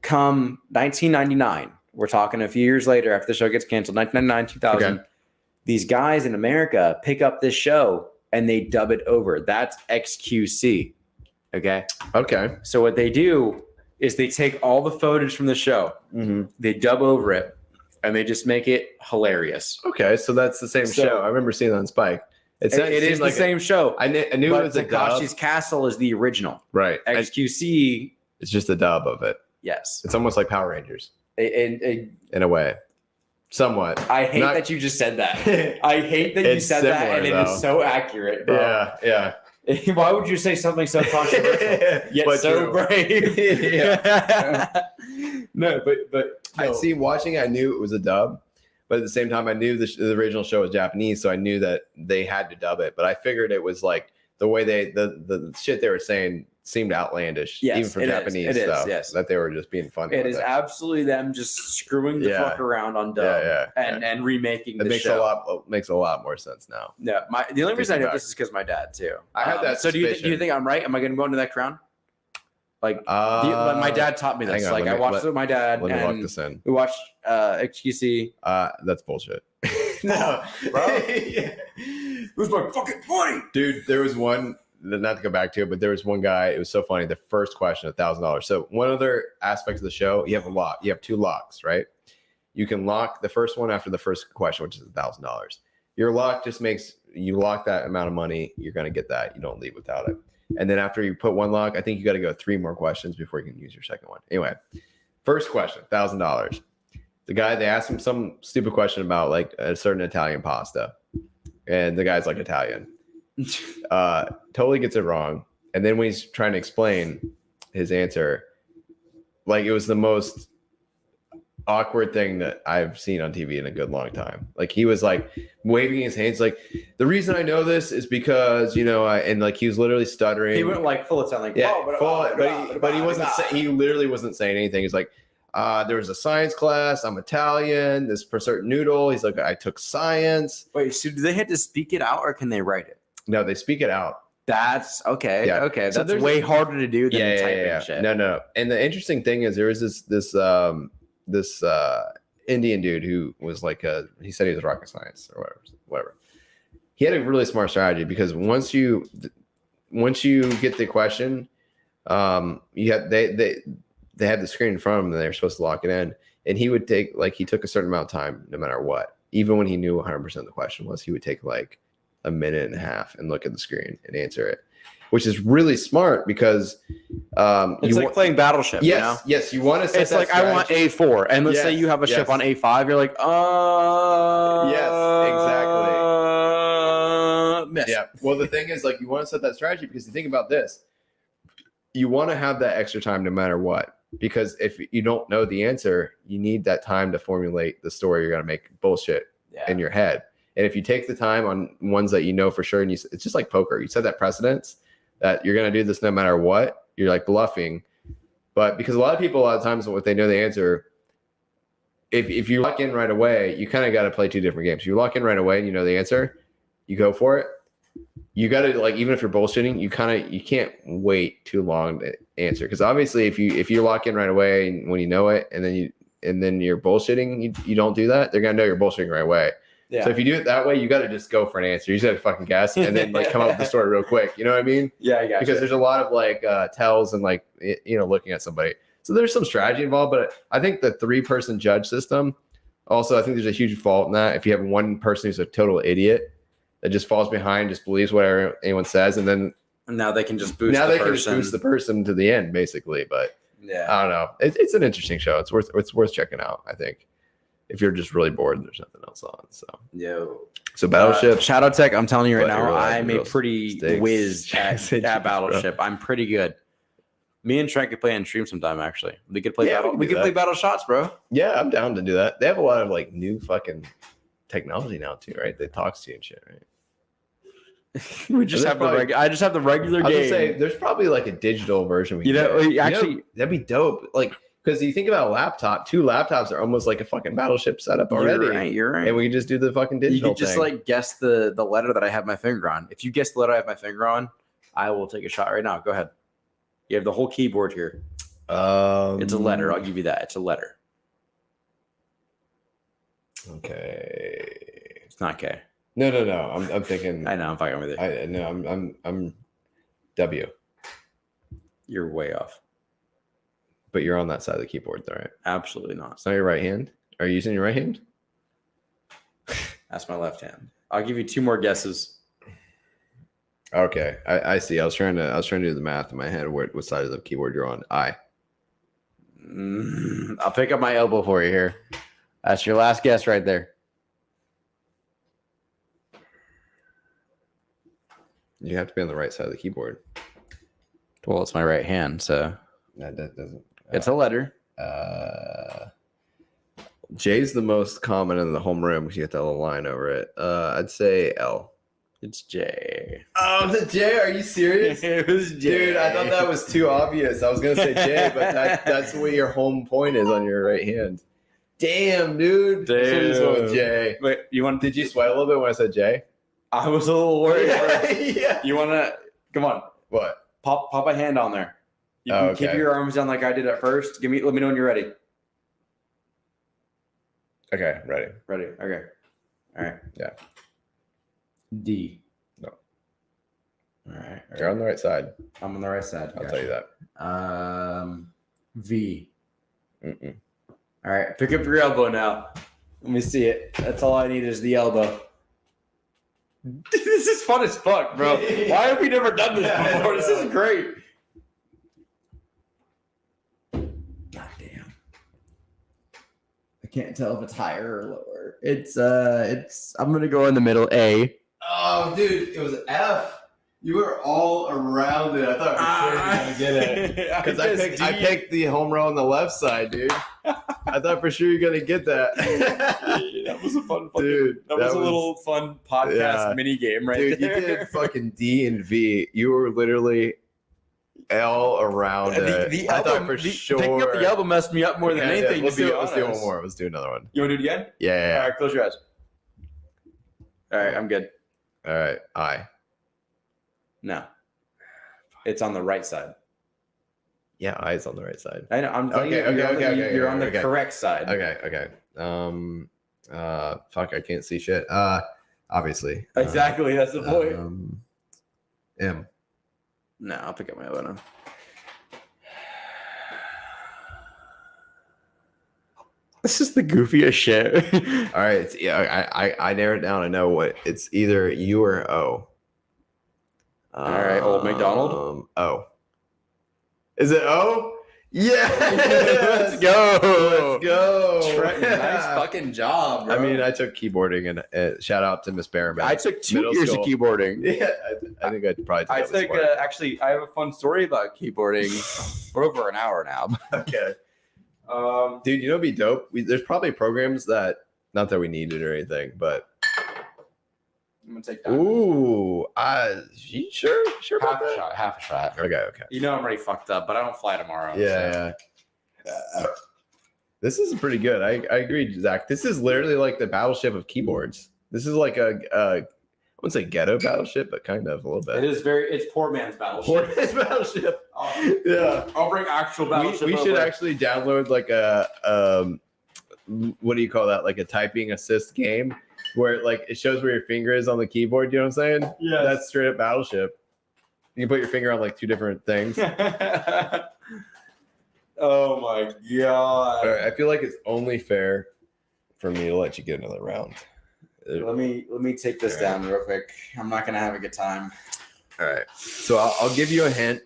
Come 1999, we're talking a few years later after the show gets canceled, 1999, 2000. Okay. These guys in America pick up this show and they dub it over. That's XQC. Okay. Okay. So what they do is they take all the footage from the show, they dub over it, and they just make it hilarious. Okay. So that's the same So- show. I remember seeing that on Spike. It seemed is like the same show. I knew it But was a dub. Takashi's Castle is the original. Right. XQC, It's just a dub of it. yes. It's almost like Power Rangers And in a way, somewhat. I hate Not- that you just said that. I hate that you It's said that, and similar, it though. is so accurate, bro. Yeah. Why would you say something so controversial yet But so true. brave? No, but I no. see. Watching, I knew it was a dub, but at the same time, I knew the original show was Japanese, so I knew that they had to dub it. But I figured it was like the way the shit they were saying seemed outlandish, Yes, even from it is. Japanese It is, stuff. yes. That they were just being funny. It with is absolutely them just screwing the Yeah. fuck around on dub Yeah, and remaking It the makes show. a lot more sense now. No, the only reason I know back. this is because my dad too. I had that So do you suspicion. think I'm right? Am I going to go into that crown? Like my dad taught me this. hang on, Like let I me- watched it with my dad, Let me lock and this in. we watched XQC. That's bullshit. No, Bro. Yeah. It was my fucking money. Dude, there was one, not to go back to it, but there was one guy, it was so funny. The first question, $1,000. So one other aspect of the show, you have a lock. You have two locks, right? You can lock the first one after the first question, which is $1,000. Your lock just makes, you lock that amount of money, you're going to get that. You don't leave without it. And then after you put one lock, I think you got to go 3 more questions before you can use your second one. Anyway, first question, $1,000. The guy, they asked him some stupid question about like a certain Italian pasta. And the guy's like Italian. Totally gets it wrong. And then when he's trying to explain his answer, like it was the most awkward thing that I've seen on TV in a good long time. Like he was like waving his hands, like the reason I know this is because and like he was literally stuttering. He went like full of time, like yeah, oh, but he wasn't. He literally wasn't saying anything. He's like, there was a science class. I'm Italian. This for certain noodle. He's like, I took science. Wait, so do they have to speak it out or can they write it? No, they speak it out. That's okay. Yeah. Okay, So that's way harder to do than typing shit. No. And the interesting thing is there was this Indian dude who was like he said he was rocket science or whatever. He had a really smart strategy because once you get the question, you have they had the screen in front of them and they were supposed to lock it in, and he would take he took a certain amount of time no matter what. Even when he knew 100% of the question was, he would take like a minute and a half and look at the screen and answer it, which is really smart because it's like playing Battleship. Yes, yes, you want to set it's that like strategy. I want A4, and let's say you have a ship on A5, you're like, yes, exactly. Miss. Yeah. Well, the thing is, like, you want to set that strategy because you think about this, you want to have that extra time no matter what, because if you don't know the answer, you need that time to formulate the story you're going to make bullshit in your head. And if you take the time on ones that you know for sure, and it's just like poker, you set that precedence that you're going to do this no matter what, you're like bluffing. But because a lot of of times, if they know the answer, if you lock in right away, you kind of got to play two different games. You lock in right away and you know the answer, you go for it. You got to even if you're bullshitting, you can't wait too long to answer. Because obviously, if you lock in right away and when you know it, and then you're bullshitting, you don't do that, they're gonna know you're bullshitting right away. Yeah. So if you do it that way, you got to just go for an answer. You just got to fucking guess and then come up with the story real quick. You know what I mean? Yeah, I got because there's a lot of tells and looking at somebody. So there's some strategy involved, but I think the 3-person judge system. Also, I think there's a huge fault in that. If you have one person who's a total idiot that just falls behind, just believes whatever anyone says, and then now they can just boost. Now they can just boost the person to the end, basically. But yeah, I don't know. It's an interesting show. It's worth checking out, I think. If you're just really bored and there's nothing else on. So Battleship. Shadow Tech, I'm telling you right now, really I'm a pretty whiz at Battleship. I'm pretty good. Me and Trent could play on stream sometime, actually. We could play we could play Battle Shots, bro. Yeah, I'm down to do that. They have a lot of new fucking technology now too, right? That talks to you and shit, right? We just have I just have the regular game. I was say there's probably a digital version. Actually, that'd be dope. Because you think about a laptop, 2 laptops are almost like a fucking Battleship setup already. You're right. And we can just do the fucking digital thing. You could just guess the letter that I have my finger on. If you guess the letter I have my finger on, I will take a shot right now. Go ahead. You have the whole keyboard here. It's a letter. I'll give you that. It's a letter. Okay. It's not K. No. I'm thinking. I know. I'm fucking with it. I'm W. You're way off. But you're on that side of the keyboard, though, right? Absolutely not. It's not your right hand? Are you using your right hand? That's my left hand. I'll give you 2 more guesses. Okay, I see. I was trying to do the math in my head. What side of the keyboard you're on? I'll pick up my elbow for you here. That's your last guess right there. You have to be on the right side of the keyboard. Well, it's my right hand, so that doesn't. It's a letter. J's the most common in the homeroom because you get that little line over it. I'd say L. It's J. Oh, is it J? Are you serious? It was J. Dude, I thought that was too obvious. I was gonna say J, but that's where your home point is on your right hand. Damn, dude. Damn. This one with J. Wait, Did you sweat a little bit when I said J? I was a little worried. Yeah. You wanna? Come on. What? Pop a hand on there. You can keep your arms down like I did at first. Let me know when you're ready. Okay, ready. Okay. All right. Yeah. D. No. All right. You're on the right side. I'm on the right side. I'll tell you that. V. Mm-mm. All right. Pick up your elbow now. Let me see it. That's all I need is the elbow. This is fun as fuck, bro. Why have we never done this before? This is great. God damn. I can't tell if it's higher or lower. It's I'm gonna go in the middle. A. Oh, dude, it was F. You were all around it. I thought for sure you were gonna get it. Because I picked the home row on the left side, dude. I thought for sure you're gonna get that. That was a fun fucking, Dude, that was a little fun podcast mini game right dude, there. you did fucking D and V. You were literally all around it. I thought for sure. Picking up the elbow messed me up more than anything. Let's to be do honest. one more. Let's do another one. You want to do it again? Yeah. All right, close your eyes. All right, I'm good. All right. I. No, it's on the right side. Yeah, eyes on the right side. I know. I'm telling you, you're on the correct side. Okay. Fuck, I can't see shit. Obviously. Exactly. That's the point. M. No, I'll pick up my other one. This is the goofiest shit. All right. I narrowed it down. I know what it's either U or O. All right, Old McDonald. O. Is it O? Yeah. Let's go. Let's go. Trent, nice fucking job, bro. I mean, I took keyboarding and shout out to Miss Behrman. I took 2 Middle years school. of keyboarding. Yeah, I think I'd probably. I take that think with actually I have a fun story about keyboarding. We're over an hour now. sport. Okay. Dude, you know, what'd be dope. There's probably programs that, not that we need it or anything, but I'm gonna take that. ooh, you sure about that? Half a shot. Okay. You know I'm already fucked up, but I don't fly tomorrow. Yeah. This is pretty good. I agree, Zach. This is literally like the Battleship of keyboards. This is like I wouldn't say ghetto Battleship, but kind of a little bit. It's poor man's battleship. Poor man's Battleship. Yeah. I'll bring actual battleship. We should over. actually download like a what do you call that? Like a typing assist game where like it shows where your finger is on the keyboard. You know what I'm saying? Yeah. That's straight up Battleship. You can put your finger on like 2 different things. Oh my god. All right, I feel like it's only fair for me to let you get another round. Let me take this down real quick. I'm not gonna have a good time. All right. So I'll give you a hint.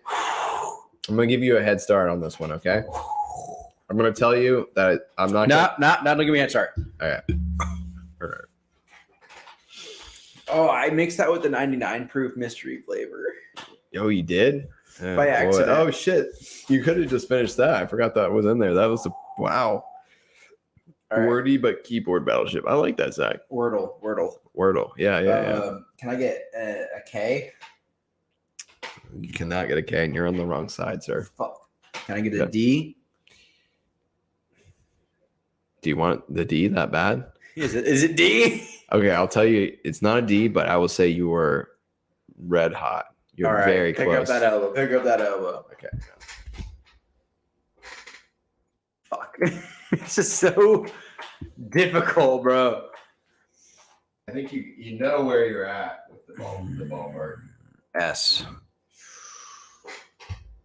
I'm gonna give you a head start on this one. Okay. I'm gonna tell you that I'm not. Don't give me a start. All right. All right. Oh, I mixed that with the 99 proof mystery flavor. Oh, you did? Oh, By accident. Oh shit! You could have just finished that. I forgot that was in there. That was wow. All right. Wordy but keyboard Battleship. I like that, Zach. Wordle. Yeah. Can I get a K? You cannot get a K, and you're on the wrong side, sir. Fuck. Can I get a D? Do you want the D that bad? Is it D? Okay, I'll tell you, it's not a D, but I will say you were red hot. You're All right, very pick close. up that elbow. Okay. Fuck. It's just so difficult, bro. I think you know where you're at with the ballpark. S.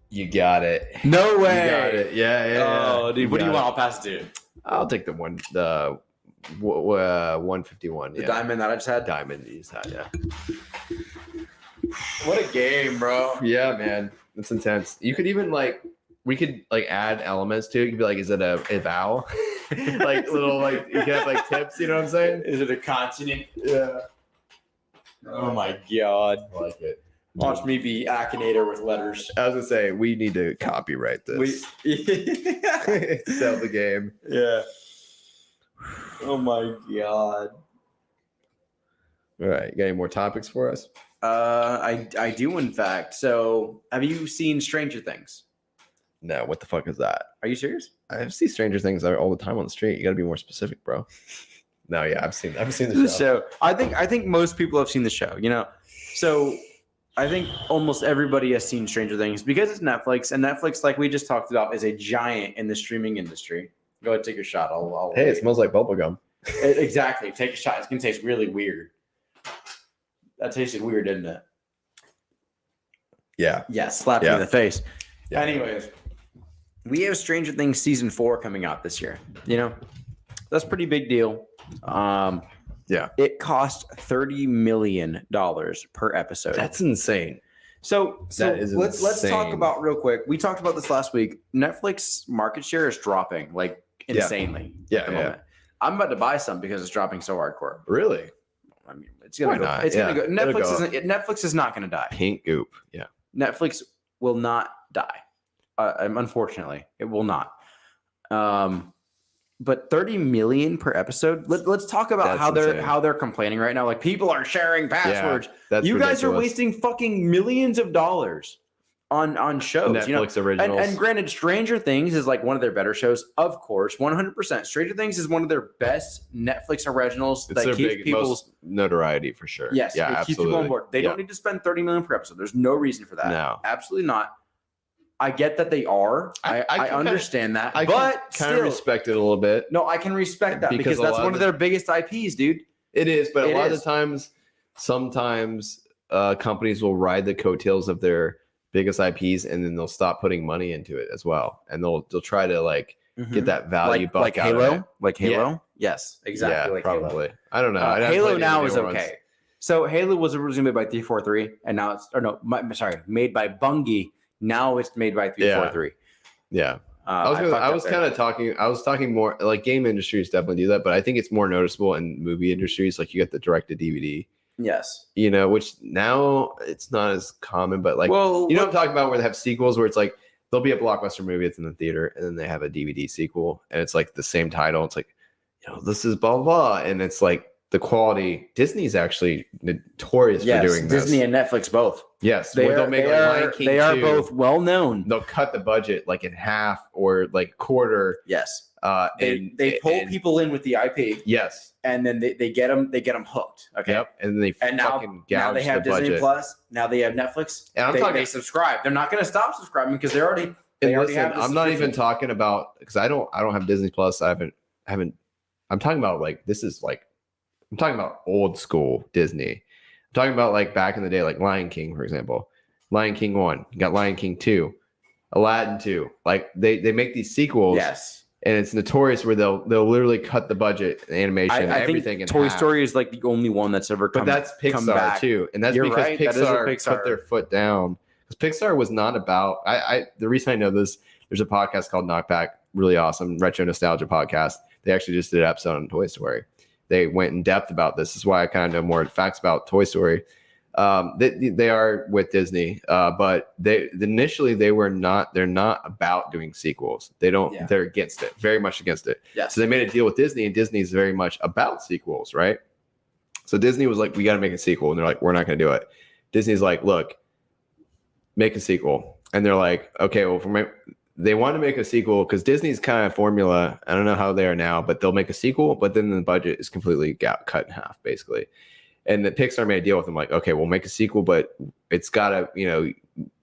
You got it. No You way. got it. Yeah. Oh, dude, what do you got want? it. I'll pass it to you. I'll take the 151. The Yeah. diamond that I just had. Diamond you just had, yeah. What a game, bro. Yeah, man. It's intense. You could even we could add elements to it. You could be like, is it a vowel? Like little you could have tips, you know what I'm saying? Is it a continent? Yeah. Oh my god. I like it. Watch me be Akinator with letters. I was gonna say we need to copyright this. Sell the game. Yeah. Oh my god. All right, you got any more topics for us? I do in fact. So, have you seen Stranger Things? No, what the fuck is that? Are you serious? I see Stranger Things all the time on the street. You got to be more specific, bro. No, yeah, I've seen the The show. show. I think most people have seen the show. You know, so I think almost everybody has seen Stranger Things because it's Netflix, and Netflix, like we just talked about, is a giant in the streaming industry. Go ahead, take your shot. I'll Hey, it smells like bubblegum. Exactly. Take a shot. It's gonna taste really weird. That tasted weird, didn't it? Yeah. Yeah, slapped me Yeah. in the face. Yeah. Anyways, we have Stranger Things season 4 coming out this year. You know, that's a pretty big deal. Yeah. It cost $30 million per episode. That's insane. So That is let's talk insane. about real quick. We talked about this last week. Netflix market share is dropping like insanely Yeah, at the yeah. moment. I'm about to buy some because it's dropping so hardcore. Really? I mean, it's gonna Why go. not? It's Yeah, gonna go. it'll Netflix go isn't. Netflix is not gonna die. Pink goop. Yeah. Netflix will not die. Unfortunately, it will not. But 30 million per episode. Let's talk about That's insane. how they're complaining right now. Like people are sharing passwords. That's You guys are ridiculous. wasting fucking millions of dollars on shows. Netflix you know? originals. And granted, Stranger Things is like one of their better shows, of course, 100%. Stranger Things is one of their best Netflix originals It's that their keeps big, people's most notoriety for sure. yes, Yeah, it keeps absolutely. people on board. They Yeah. don't need to spend 30 million per episode. There's no reason for that. No. Absolutely not. I get that they are. I I can understand that. I but kind still, of respect it a little bit. no, I can respect that Because because a that's lot one of of the- their biggest IPs, dude. It is, but a It lot is. of the times, sometimes companies will ride the coattails of their biggest IPs, and then they'll stop putting money into it as well, and they'll try to like get that value like, buck like out of Halo, it. like Halo. Yeah. Yes, exactly. Yeah, like Halo. probably. I don't know. I'd have to Halo play now the is newer ones. okay. So Halo was originally made by 343, and now it's made by Bungie. Now it's made by 343. Yeah. I I was kind of talking more like game industries definitely do that, but I think it's more noticeable in movie industries. Like you get the direct to DVD, yes. you know, which now it's not as common, but like, Well, you know what I'm talking about, where they have sequels where it's like there'll be a blockbuster movie that's in the theater and then they have a DVD sequel and it's like the same title. It's like, you know, this is blah, blah, blah. And it's like the quality. Disney's actually notorious yes, for doing Disney this. and Netflix both. Yes. They where are, they'll make they like are, Lion King they are 2, both well known. they'll cut the budget like in half or like quarter. Yes. And They pull and- people in with the IP, Yes. and then they get them hooked. Okay. Yep. And then they And now, fucking gouge they have the Disney budget. Plus. Now they have Netflix. And I'm they, talking- they subscribe. They're not going to stop subscribing because they already And already listen, have the I'm not even subscription. talking about because I don't have Disney Plus. I haven't. I'm talking about like this is like I'm talking about old school Disney. I'm talking about like back in the day, like Lion King, for example. Lion King 1, you got Lion King 2, Aladdin 2. Like they make these sequels, Yes. and it's notorious where they'll literally cut the budget, and animation, I everything. think in Toy half. Story is like the only one that's ever come. But that's come Pixar back. too, and that's You're because right, that is a Pixar, Pixar. put their foot down. Because Pixar was not about. The reason I know this, there's a podcast called Knockback, really awesome retro nostalgia podcast. They actually just did an episode on Toy Story. They went in depth about this. This is why I kind of know more facts about Toy Story. They are with Disney, but initially they're not about doing sequels. They're against it, very much against it. Yes. So they made a deal with Disney, and Disney is very much about sequels, right? So Disney was like, we got to make a sequel. And they're like, we're not going to do it. Disney's like, look, make a sequel. And they're like, okay, well, they want to make a sequel because Disney's kind of formula. I don't know how they are now, but they'll make a sequel, but then the budget is completely cut in half, basically. And the Pixar made a deal with them, like, okay, we'll make a sequel, but it's got to,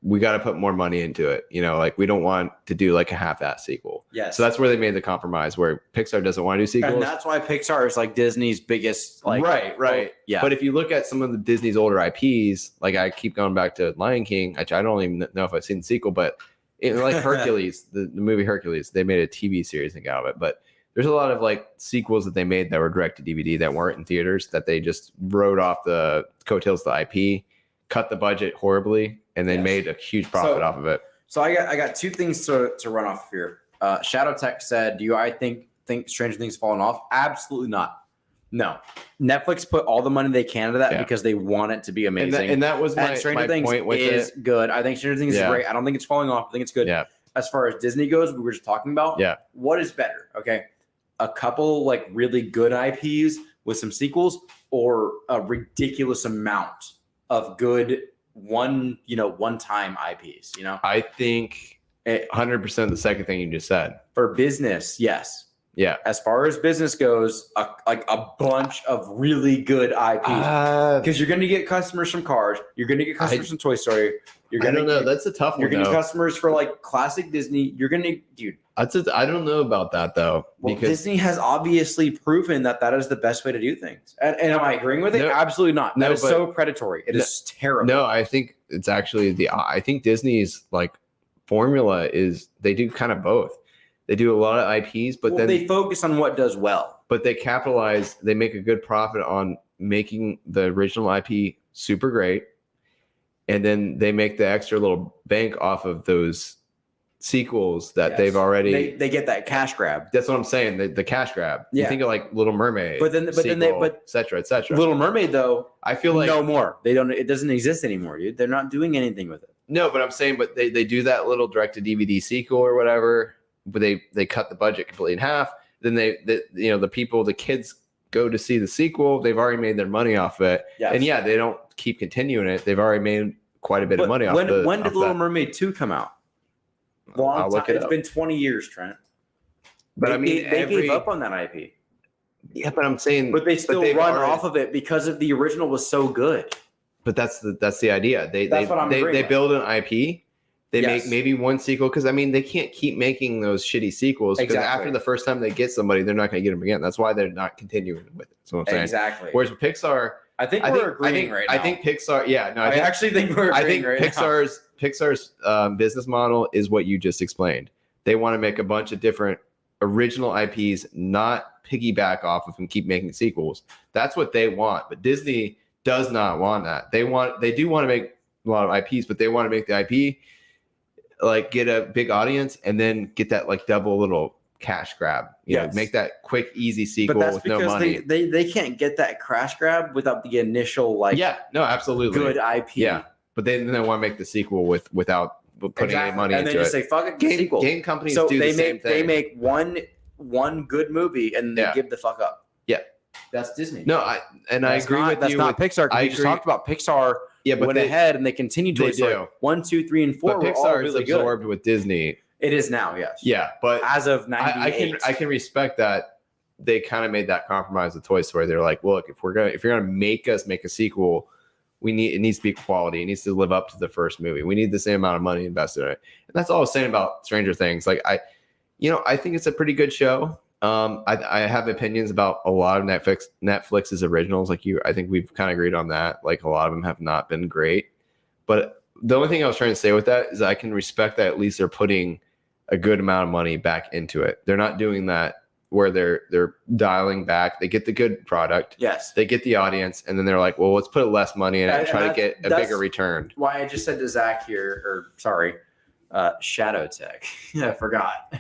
we got to put more money into it. Like we don't want to do like a half-ass sequel. Yes. So that's where they made the compromise, where Pixar doesn't want to do sequels. and that's why Pixar is like Disney's biggest. Like, right. Yeah. But if you look at some of the Disney's older IPs, like I keep going back to Lion King, which I don't even know if I've seen the sequel, but like Hercules, the movie Hercules, they made a TV series out of it. But there's a lot of like sequels that they made that were direct to DVD that weren't in theaters, that they just wrote off the coattails of the IP, cut the budget horribly, and then Yes. made a huge profit off of it. So I got two things to run off here. Shadow Tech said, "Do I think Stranger Things fallen off? Absolutely not. No. Netflix put all the money they can into that Yeah. because they want it to be amazing. And that was my Stranger Things point with is it. good. I think Stranger Things Yeah. is great. I don't think it's falling off. I think it's good. Yeah. As far as Disney goes, we were just talking about. Yeah. What is better? Okay. A couple like really good IPs with some sequels, or a ridiculous amount of good one-time IPs, I think 100% the second thing you just said. For business, yes. Yeah. As far as business goes, a bunch of really good IPs. Because you're going to get customers from Cars. You're going to get customers from Toy Story. You're I going don't to know. That's a tough You're one. going to though. get customers for like classic Disney. You're going to, dude. I don't know about that though, Well, because Disney has obviously proven that is the best way to do things. And am I agreeing with it? No. Absolutely not. That No, is but- so predatory. It is terrible. no, I think it's actually I think Disney's like formula is they do kind of both. They do a lot of IPs, but Well, then they focus on what does well. but they capitalize. They make a good profit on making the original IP super great, and then they make the extra little bank off of those sequels that Yes. they've already. they get that cash grab. That's what I'm saying. The cash grab. Yeah. You think of like Little Mermaid, But then- et cetera, et cetera. Little Mermaid though, I feel like no more. They don't. It doesn't exist anymore, dude. They're not doing anything with it. no, but I'm saying, but they do that little direct to DVD sequel or whatever. But they cut the budget completely in half. Then the kids go to see the sequel. They've already made their money off of it, Yes. and yeah, they don't keep continuing it. They've already made quite a bit of money off. When off did Little that. Mermaid 2 come out? I'll look it It's up. been 20 years, Trent. But I mean, they gave up on that IP, yeah, but I'm saying, but they still they've run already- off of it because of the original was so good. But that's the idea. That's what I'm agreeing they with. build an IP. They Yes. make maybe one sequel because I mean they can't keep making those shitty sequels because Exactly. after the first time they get somebody, they're not going to get them again. That's why they're not continuing with it. That's what I'm saying. Exactly. Whereas with Pixar, I think I we're think, agreeing right now. I think Pixar. Yeah, no, I actually think we're I agreeing think right Pixar's business model is what you just explained. They want to make a bunch of different original IPs, not piggyback off of and keep making sequels. That's what they want. But Disney does not want that. They do want to make a lot of IPs, but they want to make the IP like get a big audience and then get that like double little cash grab. You know, Yes. make that quick, easy now. sequel But that's with no because money. they can't get that crash grab without the initial Yeah, no, absolutely. good IP. Yeah. But then they want to make the sequel without putting Exactly. any money and into then it. just say fuck it, game, sequel. game companies So do they the same make thing. they make one good movie and they Yeah. give the fuck up. Yeah. That's Disney. No, I That's agree not, with that's you. not Pixar. 'Cause I we just agree. talked about Pixar. Yeah, but went ahead and they continued Toy they Story do. 1, 2, 3, and 4. but Were all Pixar is really good. absorbed with Disney. It is now, yes. Yeah, but As of 98. I can respect that they kind of made that compromise with Toy Story. They're like, look, if you're gonna make us make a sequel, it needs to be quality. It needs to live up to the first movie. We need the same amount of money invested in it. And that's all I was saying about Stranger Things. Like I think it's a pretty good show. I have opinions about a lot of Netflix's originals. Like I think we've kind of agreed on that. Like a lot of them have not been great. But the only thing I was trying to say with that is I can respect that at least they're putting a good amount of money back into it. They're not doing that where they're dialing back. They get the good product, Yes. they get the audience, and then they're like, well, let's put less money in it and And try to get a that's bigger return. Why I just said to Zach here, or sorry, Shadow Tech. I forgot.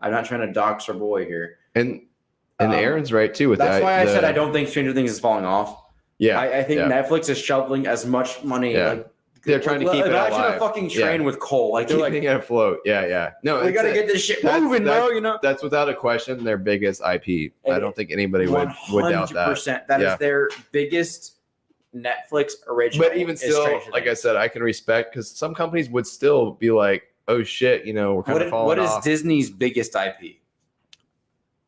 I'm not trying to dox our boy here. And Um, Aaron's right too with That's that. why I said I don't think Stranger Things is falling off. Yeah, I think yeah. Netflix is shoveling as much money. Yeah. Like, They're trying to keep it imagine alive. a fucking train Yeah. with coal. Like they're keeping like, it afloat. Yeah. No, we got to it's a- get this shit that's- moving, bro. that's- You know. That's without a question their biggest IP. I And don't think anybody would doubt that. 100%. That is Yeah. their biggest Netflix original. But even is still, Stranger like I Things. said, I can respect because some companies would still be like, "Oh shit," we're kind of falling what is off. Disney's biggest IP?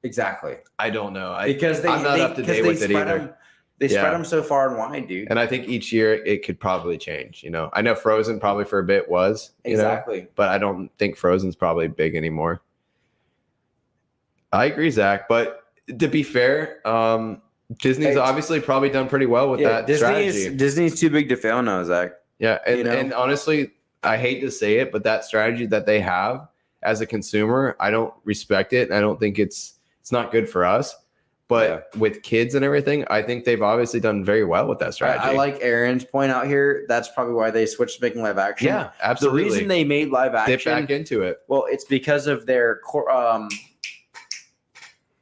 Exactly. I don't know. Because I'm not up to date with it either. They Yeah. spread them so far and wide, dude. And I think each year it could probably change. I know Frozen probably for a bit was Exactly. but I don't think Frozen's probably big anymore. I agree, Zach. But to be fair, Disney's Hey, obviously probably done pretty well with that strategy. Disney's too big to fail now, Zach. Yeah, and, you know? and honestly, I hate to say it, but that strategy that they have as a consumer, I don't respect it. And I don't think it's not good for us. But with kids and everything, I think they've obviously done very well with that strategy. I like Aaron's point out here. That's probably why they switched to making live action. Yeah, absolutely. The reason they made live dip action, back into it. well, it's because of their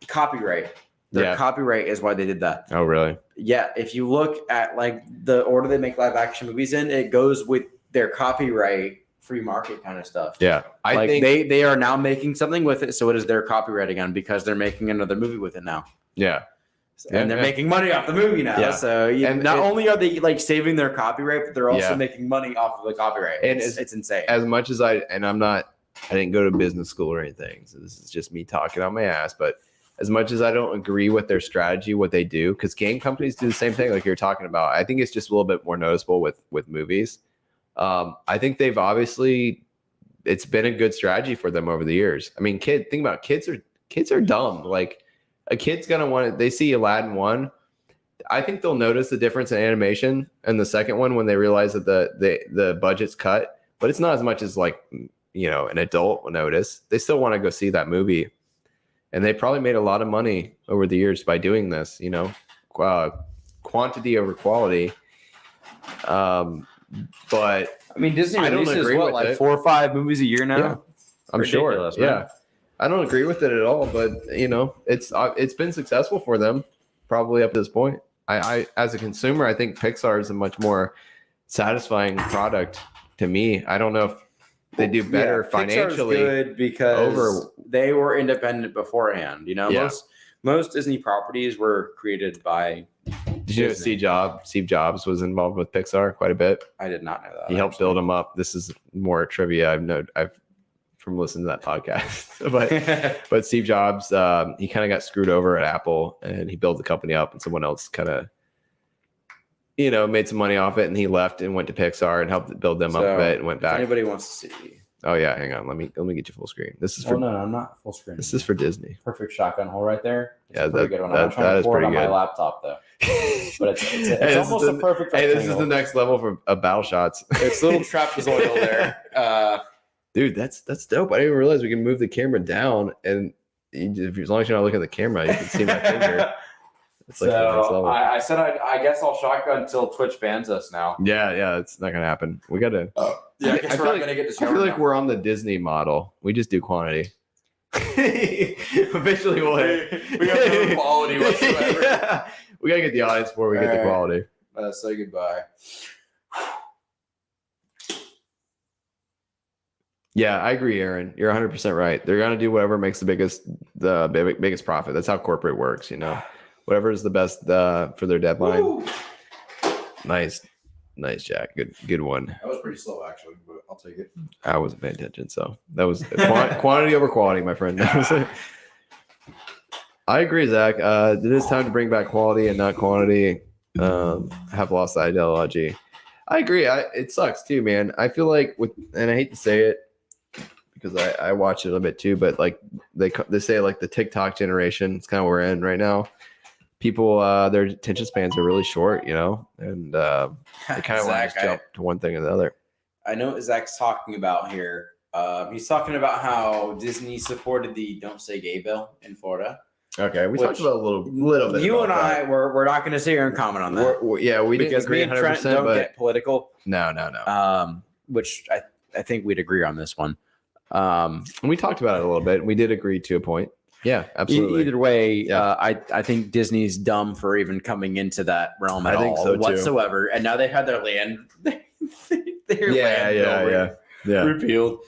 copyright. Their Yeah. copyright is why they did that. Oh, really? Yeah, if you look at like the order they make live action movies in, it goes with their copyright free market kind of stuff. Yeah, I think they are now making something with it, so it is their copyright again because they're making another movie with it now. Yeah, And they're Yeah. making money off the movie now. Yeah. So And not it- only are they like saving their copyright, but they're also Yeah. making money off of the copyright. And It's insane. as much as I didn't go to business school or anything, so this is just me talking on my ass. But as much as I don't agree with their strategy, what they do, because game companies do the same thing, like you're talking about. I think it's just a little bit more noticeable with movies. I think they've obviously it's been a good strategy for them over the years. I mean, think about it, kids are dumb. Like a kid's gonna want they see Aladdin 1. I think they'll notice the difference in animation and the second one when they realize that the budget's cut, but it's not as much as like an adult will notice. They still want to go see that movie, and they probably made a lot of money over the years by doing this. Quantity over quality. But I mean, Disney I don't releases agree what, with like it. 4 or 5 movies a year now. Yeah. I'm ridiculous, sure. man. Yeah, I don't agree with it at all, but it's been successful for them probably up to this point. I as a consumer, I think Pixar is a much more satisfying product to me. I don't know if they do better Pixar's financially. good because over- they were independent beforehand. You know, Yeah. most Disney properties were created by. Did you know Disney. Steve Jobs was involved with Pixar quite a bit? I did not know that. He helped build them up. This is more trivia I've from listening to that podcast. But Steve Jobs, he kind of got screwed over at Apple, and he built the company up, and someone else kind of, made some money off it, and he left and went to Pixar and helped build them up a bit and went If back. anybody wants to see. Oh yeah, hang on. Let me get you full screen. This is Oh for no, I'm not full screen. this is for Disney. Perfect shotgun hole right there. It's Yeah, a pretty good one. I'm trying that to is record pretty on my good. laptop though. But it's Hey, this is almost a perfect Hey, this is rectangle. the next level of battle shots. It's a little trapezoidal there. Dude, that's dope. I didn't even realize we can move the camera down, and as long as you're not looking at the camera, you can see my finger. It's like the next So level. I said I guess I'll shotgun until Twitch bans us now. Yeah, it's not gonna happen. We gotta. Yeah, I I guess feel we're like- not gonna get I discovered. feel like now. we're on the Disney model. We just do quantity. Eventually, we'll hit. We got no quality whatsoever. Yeah. We gotta get the audience before we get the All right. quality. Say goodbye. Yeah, I agree, Aaron. You're 100% right. They're gonna do whatever makes the biggest profit. That's how corporate works, Whatever is the best for their deadline. Woo! Nice, Jack. Good one. That was pretty slow, actually, but I'll take it. I wasn't paying attention, so that was quantity over quality, my friend. I agree, Zach. It is time to bring back quality and not quantity. Have lost the ideology. I agree. It sucks too, man. I feel like and I hate to say it because I watch it a bit too, but like they say like the TikTok generation. It's kind of what we're in right now. People, their attention spans are really short, and they kind of want to just jump to one thing or the other. I know what Zach's talking about here. He's talking about how Disney supported the "Don't Say Gay" bill in Florida. Okay, we Which- talked about a little bit. You about and I, we're not going to sit here and comment on that we didn't because agree me and Trent 100%, don't but get political. no. Which I think we'd agree on this one. And we talked about it a little bit. We did agree to a point. Yeah, absolutely. Either way, Yeah. I think Disney's dumb for even coming into that realm at I think all so, too. whatsoever. And now they had their land, their land bill yeah. repealed.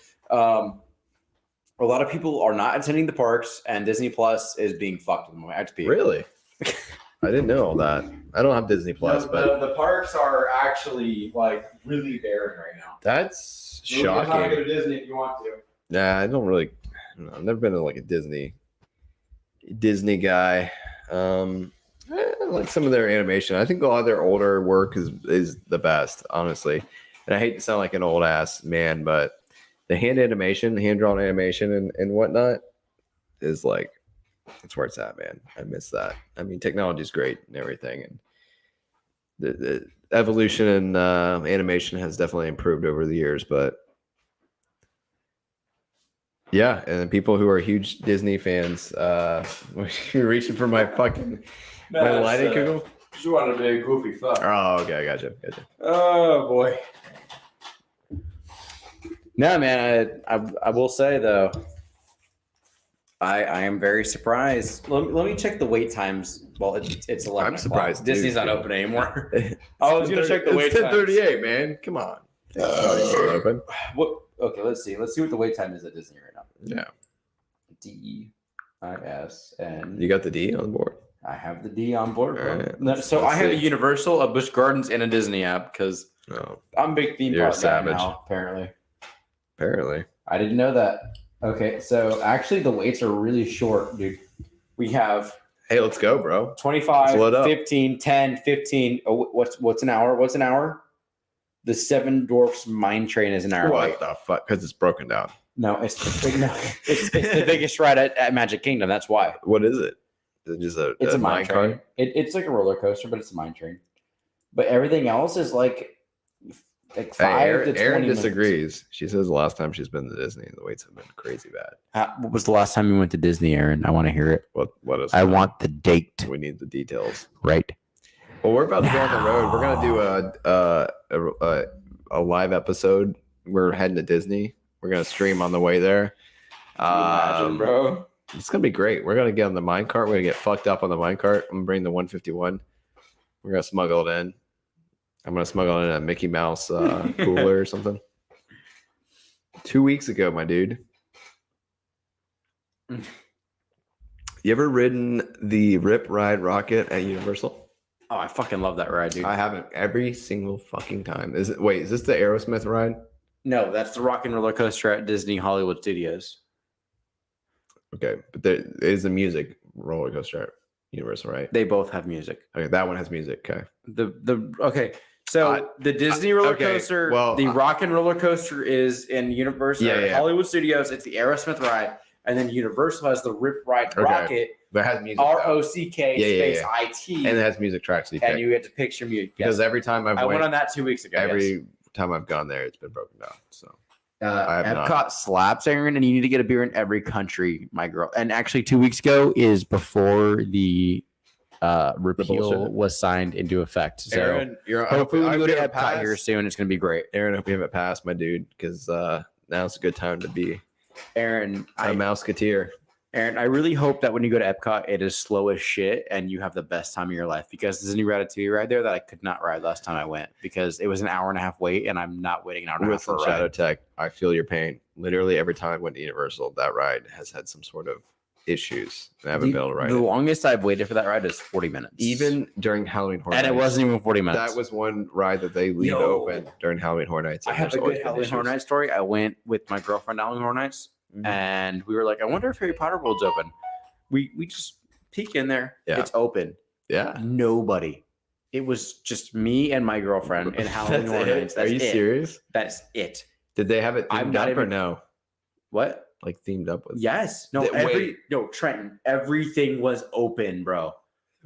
A lot of people are not attending the parks, and Disney Plus is being fucked at the moment. I have to pee. Really? I didn't know all that. I don't have Disney Plus, but the parks are actually like really barren right now. that's You can go shocking. to Disney if you want to. Nah, I don't really. I've never been to like a Disney guy. I like some of their animation. I think a lot of their older work is the best, honestly. And I hate to sound like an old ass man, but the hand drawn animation and whatnot is like, that's where it's at, man. I miss that. I mean, technology is great and everything. And the evolution in animation has definitely improved over the years, but yeah, and people who are huge Disney fans, you're reaching for my fucking my lighting Google. Just wanted to be a goofy fuck. Oh, okay, I gotcha. Oh boy. No, man. I will say though, I am very surprised. Let me check the wait times. Well, it's 11. I'm surprised, Disney's too. not open anymore. I was gonna check the wait It's times. 10:38, man. Come on. It's still open. What? Okay, let's see. Let's see what the wait time is at Disney right now. Yeah. DISN. You got the D on the board. I have the D on board. Bro. All right, No, let's- so let's I have a see. Universal, a Busch Gardens, and a Disney app because Oh, I'm a big theme You're a park guy savage. now. Apparently, apparently. I didn't know that. Okay, so actually the waits are really short, dude. We have Hey, let's go, bro. 25, Let's load up. 15, 10, 15. Oh, what's an hour? What's an hour? The Seven Dwarfs Mine Train is an hour. What late. the fuck? Because it's broken down. No, it's it's the biggest ride at Magic Kingdom. That's why. What is it? Is it just It's a mine mine train. car? It's like a roller coaster, but it's a mine train. But everything else is like Hey, 5 to 20 Erin minutes. disagrees. She says the last time she's been to Disney, the waits have been crazy bad. What was the last time you went to Disney, Aaron? I want to hear it. What is? I want the date. We need the details. Right. Well, we're about to go on the road. We're gonna do a live episode. We're heading to Disney. We're gonna stream on the way there. Imagine, bro. It's gonna be great. We're gonna get on the mine cart. We're gonna get fucked up on the mine cart. I'm gonna bring the 151. We're gonna smuggle it in. I'm gonna smuggle in a Mickey Mouse cooler or something. 2 weeks ago, my dude. You ever ridden the Rip Ride Rocket at Universal? Oh, I fucking love that ride, dude. I haven't every single fucking time. Is this the Aerosmith ride? No, that's the Rock and Roller Coaster at Disney Hollywood Studios. Okay, but there is a music roller coaster at Universal, right? They both have music. Okay, that one has music. Okay. So the Disney roller okay, coaster, well, the Rock and Roller Coaster is in Universal Yeah. Hollywood Studios. It's the Aerosmith ride, and then Universal has the Rip Ride Okay. Rocket, But it has music. though. ROCK space IT, And it has music tracks that you and pick. you get to picture music. Because Yes. every time I went on that 2 weeks ago. every time I've gone there, it's been broken down. So I have Epcot not. slaps, Aaron, and you need to get a beer in every country, my girl. And actually, 2 weeks ago is before the repeal bullshit. was signed into effect. So Aaron, you're hopefully, when I we go to hope you Epcot haven't here passed. soon, it's going to be great. Aaron, I hope you haven't passed, my dude, because now's a good time to be Aaron, a Mouseketeer. Aaron, I really hope that when you go to Epcot, it is slow as shit and you have the best time of your life, because there's a new Ratatouille ride there that I could not ride last time I went because it was an hour and a half wait and I'm not waiting an hour and a half With for a Shadow ride. Tech, I feel your pain. Literally every time I went to Universal, that ride has had some sort of issues. And I haven't been able to ride The it. longest I've waited for that ride is 40 minutes. Even during Halloween Horror and it Nights, wasn't even 40 minutes. that was one ride that they leave Yo. open during Halloween Horror Nights. I and have a there's always good been Halloween Horror issues. Nights story. I went with my girlfriend to Halloween Horror Nights, Mhm. and we were like, I wonder if Harry Potter World's open. We just peek in there. Yeah. It's open. Yeah. Nobody. It was just me and my girlfriend in Halloween That's Horror it? Nights. Are That's you it. serious? That's it. Did they have it I'm themed not up or even- no? What? Like themed up with? Yes. No. Wait. No, Trenton. Everything was open, bro.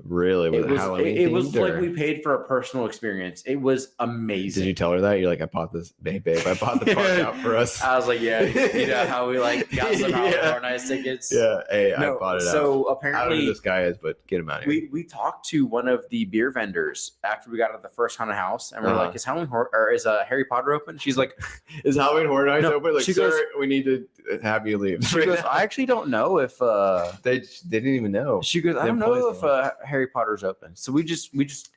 Really? Was It was. Halloween It was themed, like or- we paid for a personal experience. It was amazing. Did you tell her that? You're like, I bought this. Babe, I bought the park out for us. I was like, yeah. You know how we like got some Halloween Yeah. Horror Nights tickets. Yeah. Hey, I No, bought it out. so I don't know who apparently this guy is, but get him out of here. we talked to one of the beer vendors after we got out of the first haunted house, and we're Uh-huh. like, "Is Halloween Horror or is Harry Potter open?" She's like, Is Halloween Horror Nights No, open? Like, she sir, goes- we need to have you leave. "She goes, I actually don't know if." They didn't even know. She goes, "I The don't know employees if Harry Potter's open." So we just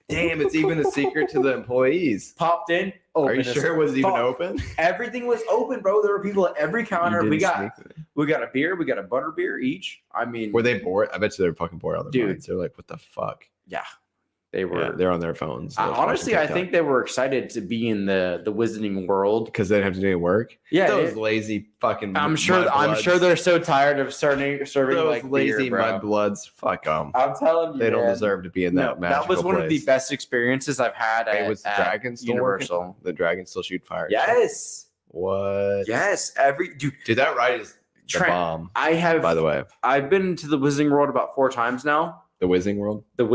Damn, it's even a secret to the employees. popped in. Are Open you as sure it was even fuck. open? Everything was open, bro. There were people at every counter. You We didn't got sneak it. a beer. We got a butter beer each. I mean, Were they bored? I bet you they're fucking bored out of their Dude. minds. They're like, what the fuck? yeah, they were. Yeah, they're on their phones. Honestly, I think they were excited to be in the Wizarding World. because they didn't have to do any work. Yeah, Those lazy fucking. I'm sure mudbloods. they're so tired of serving those like lazy beer, bro. mudbloods. Fuck them. I'm telling you, They don't man. deserve to be in No, that magical that was one of the place. best experiences I've had Hey, at, was the at dragon still working? Universal. The dragon still shoot fire. Yes, What? yes. Every dude, Dude, that ride is the Trent, bomb. I have. By the way, I've been to the Wizarding World about 4 times now. the Wizarding World. The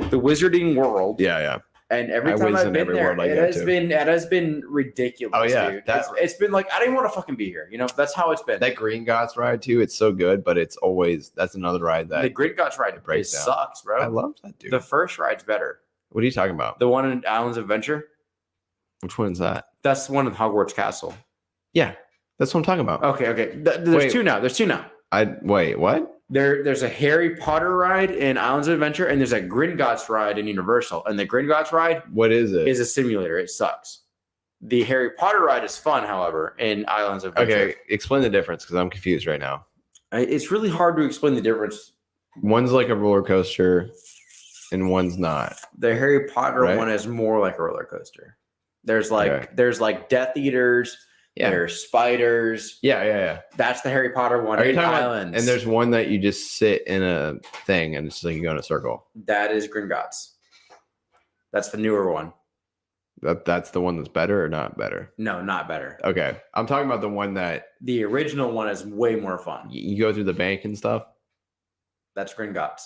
the Wizarding World. Yeah, yeah. And every I time whiz I've in been every there, world I it go has to. been ridiculous. Oh, yeah, dude. that- It's been like I didn't want to fucking be here. You know, that's how it's been. That Green Gots ride too. It's so good, but it's always that's another ride The that Gringotts ride breaks it down. sucks, bro. I love that dude. The first ride's better. What are you talking about? The one in Islands of Adventure. Which one's that? That's the one in Hogwarts Castle. Yeah, that's what I'm talking about. Okay, okay. There's Wait. 2 now. There's 2 now. I wait. What? There's a Harry Potter ride in Islands of Adventure, and there's a Gringotts ride in Universal. And the Gringotts ride What is it? is a simulator. It sucks. The Harry Potter ride is fun, however, in Islands of Adventure. Okay, explain the difference because I'm confused right now. It's really hard to explain the difference. One's like a roller coaster, and one's not. The Harry Potter Right. one is more like a roller coaster. There's like Okay. there's like Death Eaters. Yeah, There's spiders. yeah. That's the Harry Potter one. Are you in talking about? Islands. And there's one that you just sit in a thing, and it's like you go in a circle. That is Gringotts. That's the newer one. That's the one that's better or not better. No, not better. Okay, I'm talking about the one that The original one is way more fun. you go through the bank and stuff. That's Gringotts.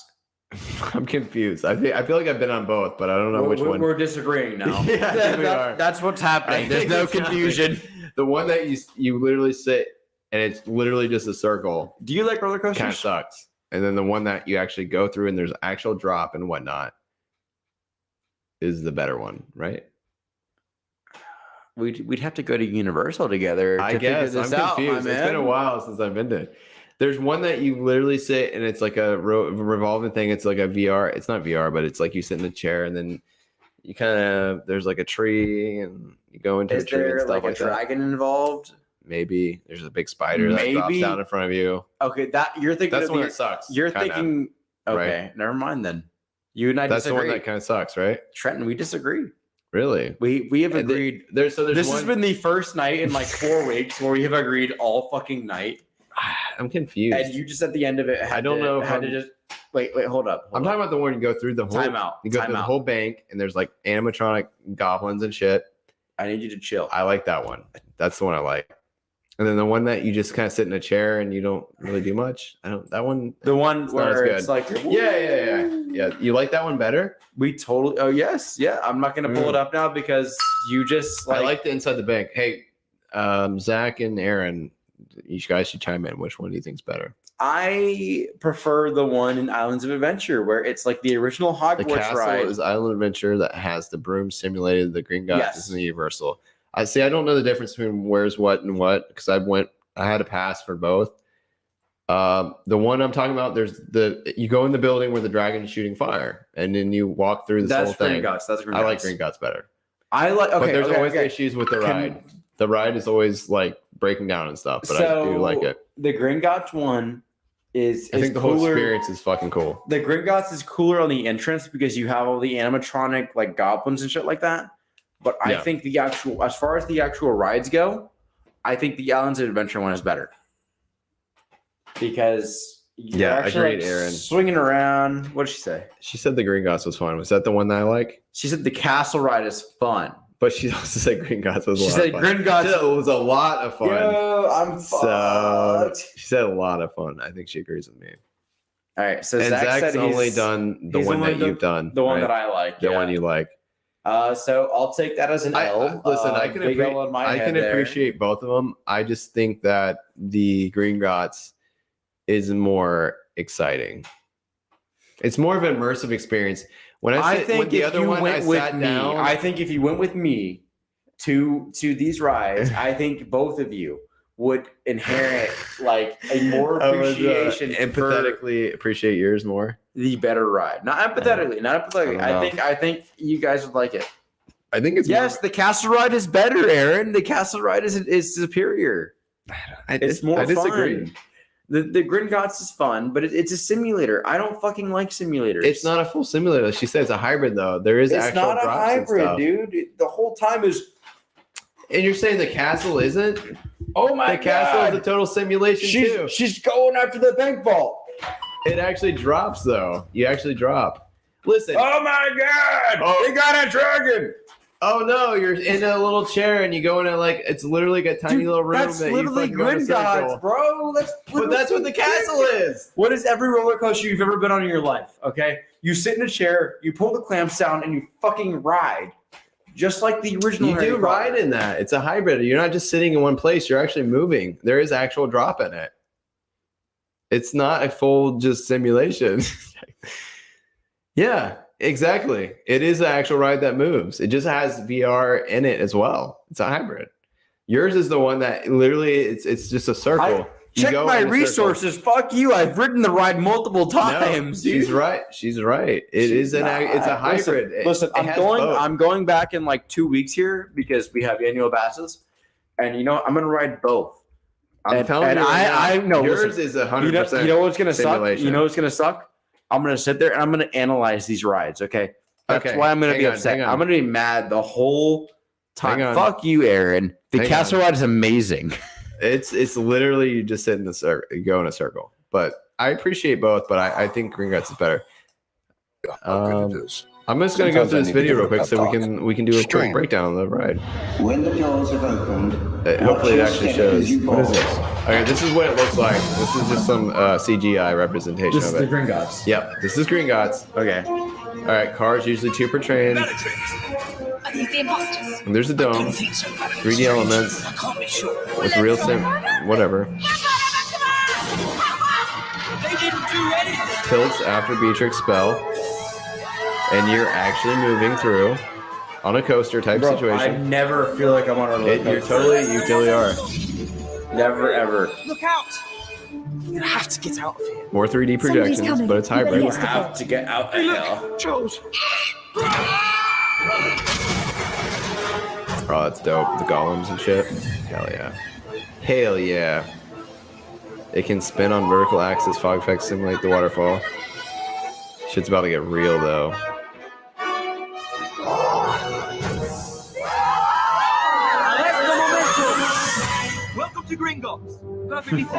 I'm confused. I feel like I've been on both, but I don't know which one. We're disagreeing now. Yeah, I think we are. That's what's I happening. There's think no it's happening. confusion. The one that you literally sit and it's literally just a circle Do you like roller kind of coasters? sucks. And then the one that you actually go through and there's actual drop and whatnot is the better one, right? we'd have to go to Universal together. I to figure guess I'm this out, my confused. It's been a man. while since I've been to. There's one that you literally sit and it's like a revolving thing. It's like a VR. It's not VR, but it's like you sit in a chair and then you kind of there's like a tree and you go into Is the tree and there stuff like a like that. dragon involved? Maybe there's a big spider that drops Maybe. down in front of you. Okay, that you're thinking. That's of the one the, that sucks. You're kinda. thinking. Okay, right? never mind then. You and I That's the disagree. one that kind of sucks, right? Trenton, we disagree. Really? We have And the- agreed. There's This one. has been the first night in like 4 weeks where we have agreed all fucking night, I'm confused. and you just at the end of it. I don't know if Had to I'm- just wait. Hold up. I'm talking about the one you go through the whole. Time out. You go Time through the out. whole bank and there's like animatronic goblins and shit. I need you to chill. I like that one. That's the one I like. And then the one that you just kind of sit in a chair and you don't really do much. I don't. That one. The one It's not as where good. it's like Yeah. You like that one better? we totally. Oh yes, yeah. I'm not gonna pull it up now because you just like. I like the inside the bank. Hey, Zach and Aaron, you guys should chime in. Which one do you think's better? I prefer the one in Islands of Adventure where it's like the original The Hogwarts castle ride. is Island Adventure that has the broom simulated. The Green Gots Yes. is in the Universal. I see. I don't know the difference between where's what and what because I had a pass for both. The one I'm talking about, you go in the building where the dragon is shooting fire, and then you walk through this That's whole thing. Green Gots. That's Green I like Gots. Green Gots better, I like. Okay, but there's okay, always okay. issues with the Can- ride. The ride is always like breaking down and stuff, but I do like it. The Gringotts one is. I think the whole cooler. experience is fucking cool. The Gringotts is cooler on the entrance because you have all the animatronic like goblins and shit like that. But I Yeah. think the actual, as far as the actual rides go, I think the Islands of Adventure one is better because you're Yeah, actually agreed, Aaron. swinging around. What did she say? She said the Green Gots was fun. Was that the one that I like? She said the castle ride is fun. But she also said Green Gots was a She lot said of fun. Gringotts. She said it was a lot of fun. Yo, I'm So fucked. she said a lot of fun. I think she agrees with me. All right, so And Zach Zach's said only he's done the he's one only that done you've done. the one right? that I like. The yeah. one you like. So I'll take that as an L. Listen, I can, big L on my I head can there. appreciate both of them. I just think that the Green Gots is more exciting. It's more of an immersive experience. When I, I sit, think with the if other you one, I went with sat me, down. I think if you went with me to these rides, I think both of you would inherit like a more I would, appreciation for empathetically appreciate yours more. the better ride. Not empathetically, not empathetically. I don't know. I think you guys would like it. I think it's Yes, the castle ride is better, Aaron. The castle ride is superior. It's more I disagree. fun. The Gringotts is fun, but it's a simulator. I don't fucking like simulators. It's not a full simulator. She says a hybrid though. There is It's actual not a drops and hybrid, stuff. dude. The whole time is. And you're saying the castle isn't? Oh my The castle is god! a total simulation too. She's going after the bank vault. It actually drops though. You actually drop. Listen. Oh my god! Oh. They got a dragon. Oh no, you're in a little chair and you go into like it's literally like a tiny Dude, little room that's that literally you fucking go in a Gringotts, circle. bro. But that's what the castle is. What is every roller coaster you've ever been on in your life? Okay, you sit in a chair, you pull the clamps down, and you fucking ride, just like the original. You Harry do Potter. ride in that. It's a hybrid. You're not just sitting in one place. You're actually moving. There is actual drop in it. It's not a full just simulation. Yeah, exactly. It is an actual ride that moves. It just has VR in it as well. It's a hybrid. Yours is the one that literally it's just a circle. You Check go my in a circle. resources. Fuck you. I've ridden the ride multiple No, times. she's dude. right. She's right. It's She's a not. hybrid. Listen, It has both. I'm going back in like 2 weeks here because we have annual passes, and you know I'm gonna ride both. I'm telling you, I know. yours listen, is 100%. you know what's gonna suck? simulation. You know what's gonna suck? I'm gonna sit there and I'm gonna analyze these rides. Okay, that's Okay, why I'm gonna hang be on, upset. hang on. I'm gonna be mad the whole time. Hang on. Fuck you, Aaron. The Hang castle on. ride is amazing. It's literally you just sit in the circle, you go in a circle. But I appreciate both, but I think Green Guts is better. I'm just gonna go Sometimes through I this need to video give real it quick a so pep we can do a quick String. breakdown of the ride. When the doors have opened, Hopefully it watch actually your step shows. as you What is board. this? Okay, this is what it looks like. This is just some CGI representation This is of the it. Gringotts. Yep, this is Green Guts. Okay. All right, cars usually 2 per train. Are these the imposters? And there's a dome, 3D elements I can't be sure. with real whatever. They didn't do anything. Tilts after Beatrix spell, and you're actually moving through. on a coaster type Bro, I situation. never feel like I'm on a roller You coaster. totally are. Never ever. Look out! You have to get out of here. More 3D Somebody's projections, coming. but it's hybrid. You have to get out of hell. Jules. Oh, that's dope. The golems and shit. Hell yeah. Hell yeah. It can spin on vertical axis. Fog effects simulate the waterfall. Shit's about to get real though. Welcome to Gringotts. Perfectly safe.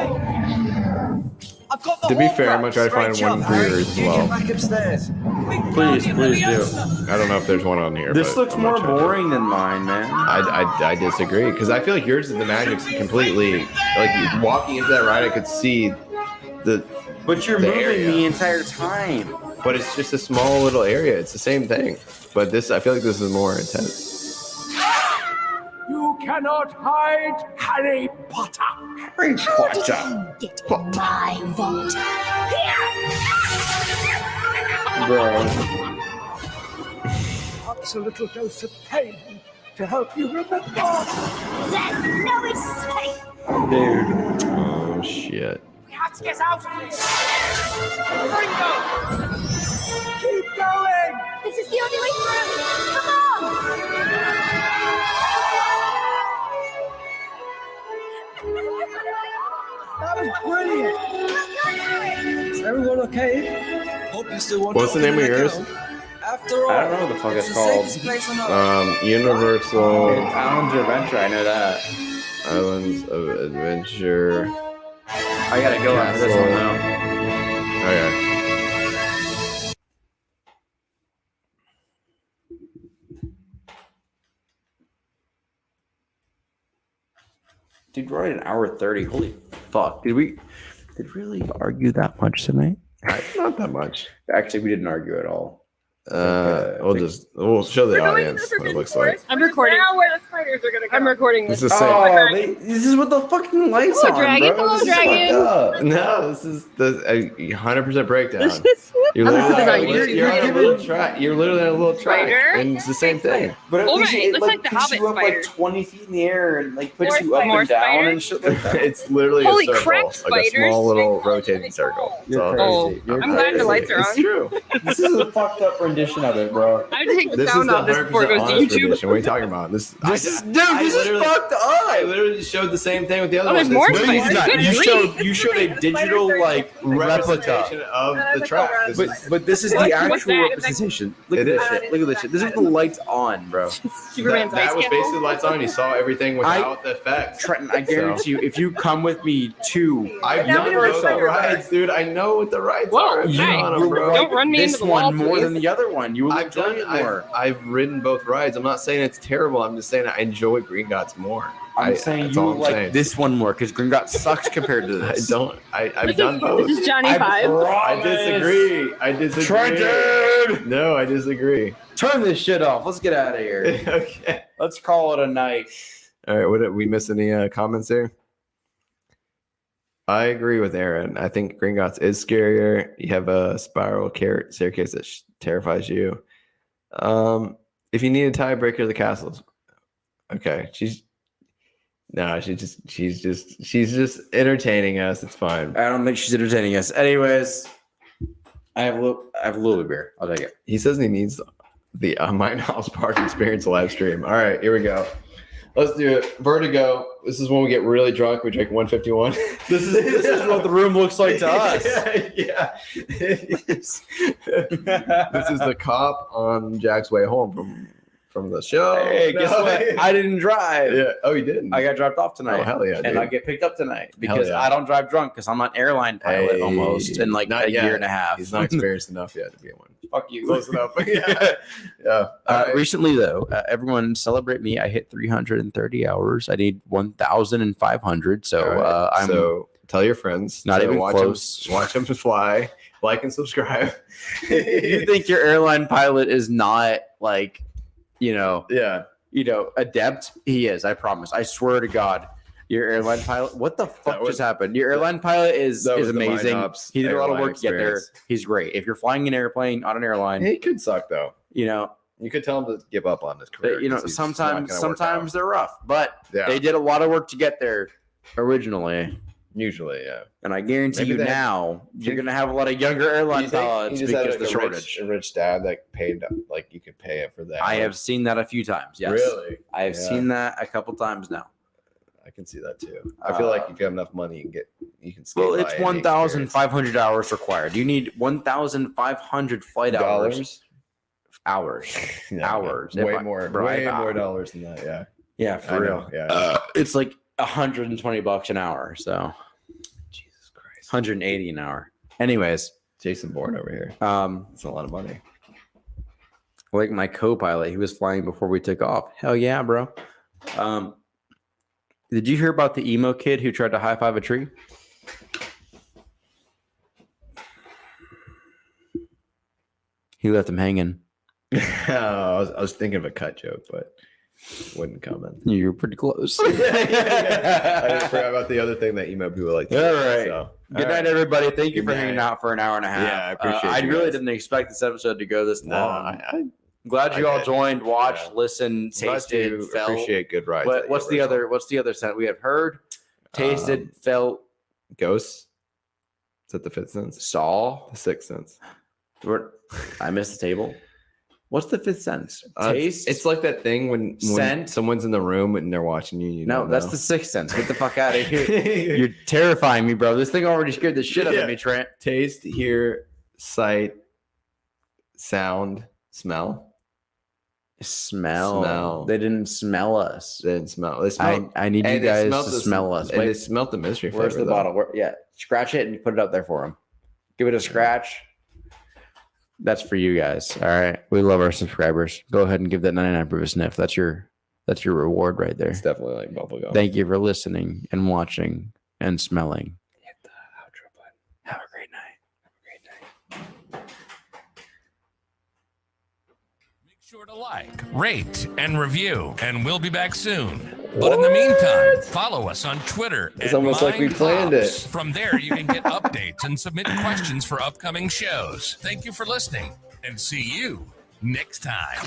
I've got the To be whole fair, I'm crowd gonna try to straight find one up, for Harry. yours as You well. get back upstairs. Please do. I don't know if there's one on here. This but looks I'm gonna more check it. boring than mine, man. I disagree because I feel like yours is the magic's completely like walking into that ride. I could see the, But you're The moving area. the entire time. but it's just a small little area. It's the same thing, but this I feel like this is more intense. You cannot hide Harry Potter. Harry Potter. Get in my vault. Bro. Perhaps a little dose of pain to help you remember. There's no escape. Dude. Oh shit! We have to get out of here. Gringo! Keep going! This is the only way through. Come That was brilliant. Is everyone okay? Hope you still want What's to the name of let yours? go. After all, I don't know what the fuck it's the called. safest place on earth. Universal Islands of Adventure, I know that. Islands of Adventure. I gotta go after this one now. Okay. Dude, we're at an hour 30. Holy fuck. Did we really argue that much tonight? Not that much. Actually, we didn't argue at all. We'll show the audience what it looks like. I'm recording. Now where the spiders are gonna go. I'm recording It's this. the same. Oh, this is with the fucking lights Hello, on, dragon. bro. Hello, This is dragon. fucked up. No, this is the 100% breakdown. This is You're I'm literally, not on, you're- you're on a you're little giving- track. You're literally on a little track, Spider? and it's the same thing. But at All least right, it that's like the picks Hobbit you up spider. like 20 feet in the air and like puts More you up spiders. and down More and shit like that. It's literally Holy a circle, crap, like a spiders. small little rotating circle. That's You're all. crazy. Oh, You're I'm glad the crazy. lights are It's on. true. This is a fucked up rendition of it, bro. I have to take the This is sound the off this before it 100% goes to honest YouTube. rendition. What are you talking about? This is literally- fucked up. I literally just showed the same thing with the other Oh, one. there's more This spiders. is not- Good You grief. showed a digital like replica. representation of the track. This But is- but this is the What's actual that? representation. Look It at this is. shit. Look at this shit. This is the lights on, bro. Superman's that ice was castle. basically the lights on. You saw everything without the effects. Trenton, I guarantee you, if you come with me to I've Now done we know those what rides, dude. I know what the rides Whoa, are. I've been hey, on 'em, you bro. will Don't run me this into the one wall, more please. than the other one. You will I've enjoy done. it more. I've ridden both rides. I'm not saying it's terrible. I'm just saying I enjoy Gringotts more. I'm saying that's you all I'm like saying. this one more because Gringotts sucks compared to I this. don't. I've done both. This is Johnny I 5. I disagree. I disagree. Trenton, No, I disagree. turn this shit off. Let's get out of here. Okay. Let's call it a night. All right. What did we miss? Any comments there? I agree with Aaron. I think Gringotts is scarier. You have a spiral carrot staircase that terrifies you. If you need a tiebreaker, the castles. Okay, she's just entertaining us. It's fine. I don't think she's entertaining us. Anyways, I have a little beer. I'll take it. He says he needs the Mine House Park Experience live stream. All right, here we go. Let's do it. Vertigo. This is when we get really drunk. We drink 151. This is what the room looks like to us. Yeah. This is the cop on Jack's way home from the show. Hey, guess what? I didn't drive. Yeah. Oh, you didn't. I got dropped off tonight. Oh, hell yeah, And dude. I get picked up tonight because yeah. I don't drive drunk because I'm an airline pilot Hey, almost in like not a yet. year and a half. He's not experienced enough yet to be one. Fuck you. Close enough. Yeah. Yeah. All right. Recently, though, everyone celebrate me. I hit 330 hours. I need 1,500. So All right. I'm So tell your friends. not to even watch close. Watch them fly. Like and subscribe. if you think your airline pilot is not like, yeah. adept, he is. I promise. I swear to God. Your airline pilot. What the fuck was- just happened? Your airline pilot is that was the amazing. Mind Ops He did a lot of airline work to get there. experience. He's great. If you're flying an airplane on an airline, It could suck though. You could tell him to give up on his career. You know, 'cause he's not gonna work sometimes out. they're rough, but Yeah. they did a lot of work to get there originally. Usually, yeah. And I guarantee Maybe you they- now you're gonna have a lot of younger airline pilots he just because had of the shortage. a rich dad that paid like you could pay it for that. I have seen that a few times. Yes, Really. I have Yeah. seen that a couple times now. I can see that too. I feel like you get enough money and you can. Skate Well, by it's any 1,500 hours required. You need 1,500 flight hours. experience. Hours. Yeah, Hours. Way If I- more. bro, Way if I- more dollars than that. Yeah. Yeah, I for know, real. yeah. It's like $120 an hour. So Jesus Christ. 180 an hour. Anyways, Jason Bourne over here. That's a lot of money. like my co-pilot, he was flying before we took off. Hell yeah, bro. Did you hear about the emo kid who tried to high five a tree? He left him hanging. I was thinking of a cut joke, but wouldn't comment. You were pretty close. I forgot about the other thing that emo people like to do. All right. So, Good all night, right. everybody. Thank you Good for hanging night. out for an hour and a half. Yeah, I appreciate I you really guys. didn't expect this episode to go this No, long. Glad you I all did. joined, watched, Yeah. listened, Glad tasted, you felt. appreciate good rides. at What's the Universal. other? What's the other sense? We have heard, tasted, felt, Ghosts? Is that the fifth sense? saw. The sixth sense. I missed the table. What's the fifth sense? It's- Taste. It's like that thing when Scent? someone's in the room and they're watching you. You no, don't that's know. the sixth sense. Get the fuck out of here. You're terrifying me, bro. This thing already scared the shit out Yeah. of me, Trent. Taste, hear, sight, sound, smell. Smell. They didn't smell us. They didn't smell. They smelled. I need you and they guys smelled to the- smell us. And Wait, they smelled the mystery where's flavor, the though. bottle? Yeah, scratch it and you put it up there for them. Give it a scratch. That's for you guys. All right, we love our subscribers. Go ahead and give that 99 proof a sniff. That's your reward right there. It's definitely like bubblegum. Thank you for listening and watching and smelling. Hit the outro button. Have a great night. Make sure to like, rate, and review, and we'll be back soon. But in the meantime, follow us on Twitter. It's at almost like we Mind planned it. Pops. From there, you can get updates and submit questions for upcoming shows. Thank you for listening, and see you next time.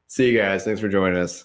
See you guys. Thanks for joining us.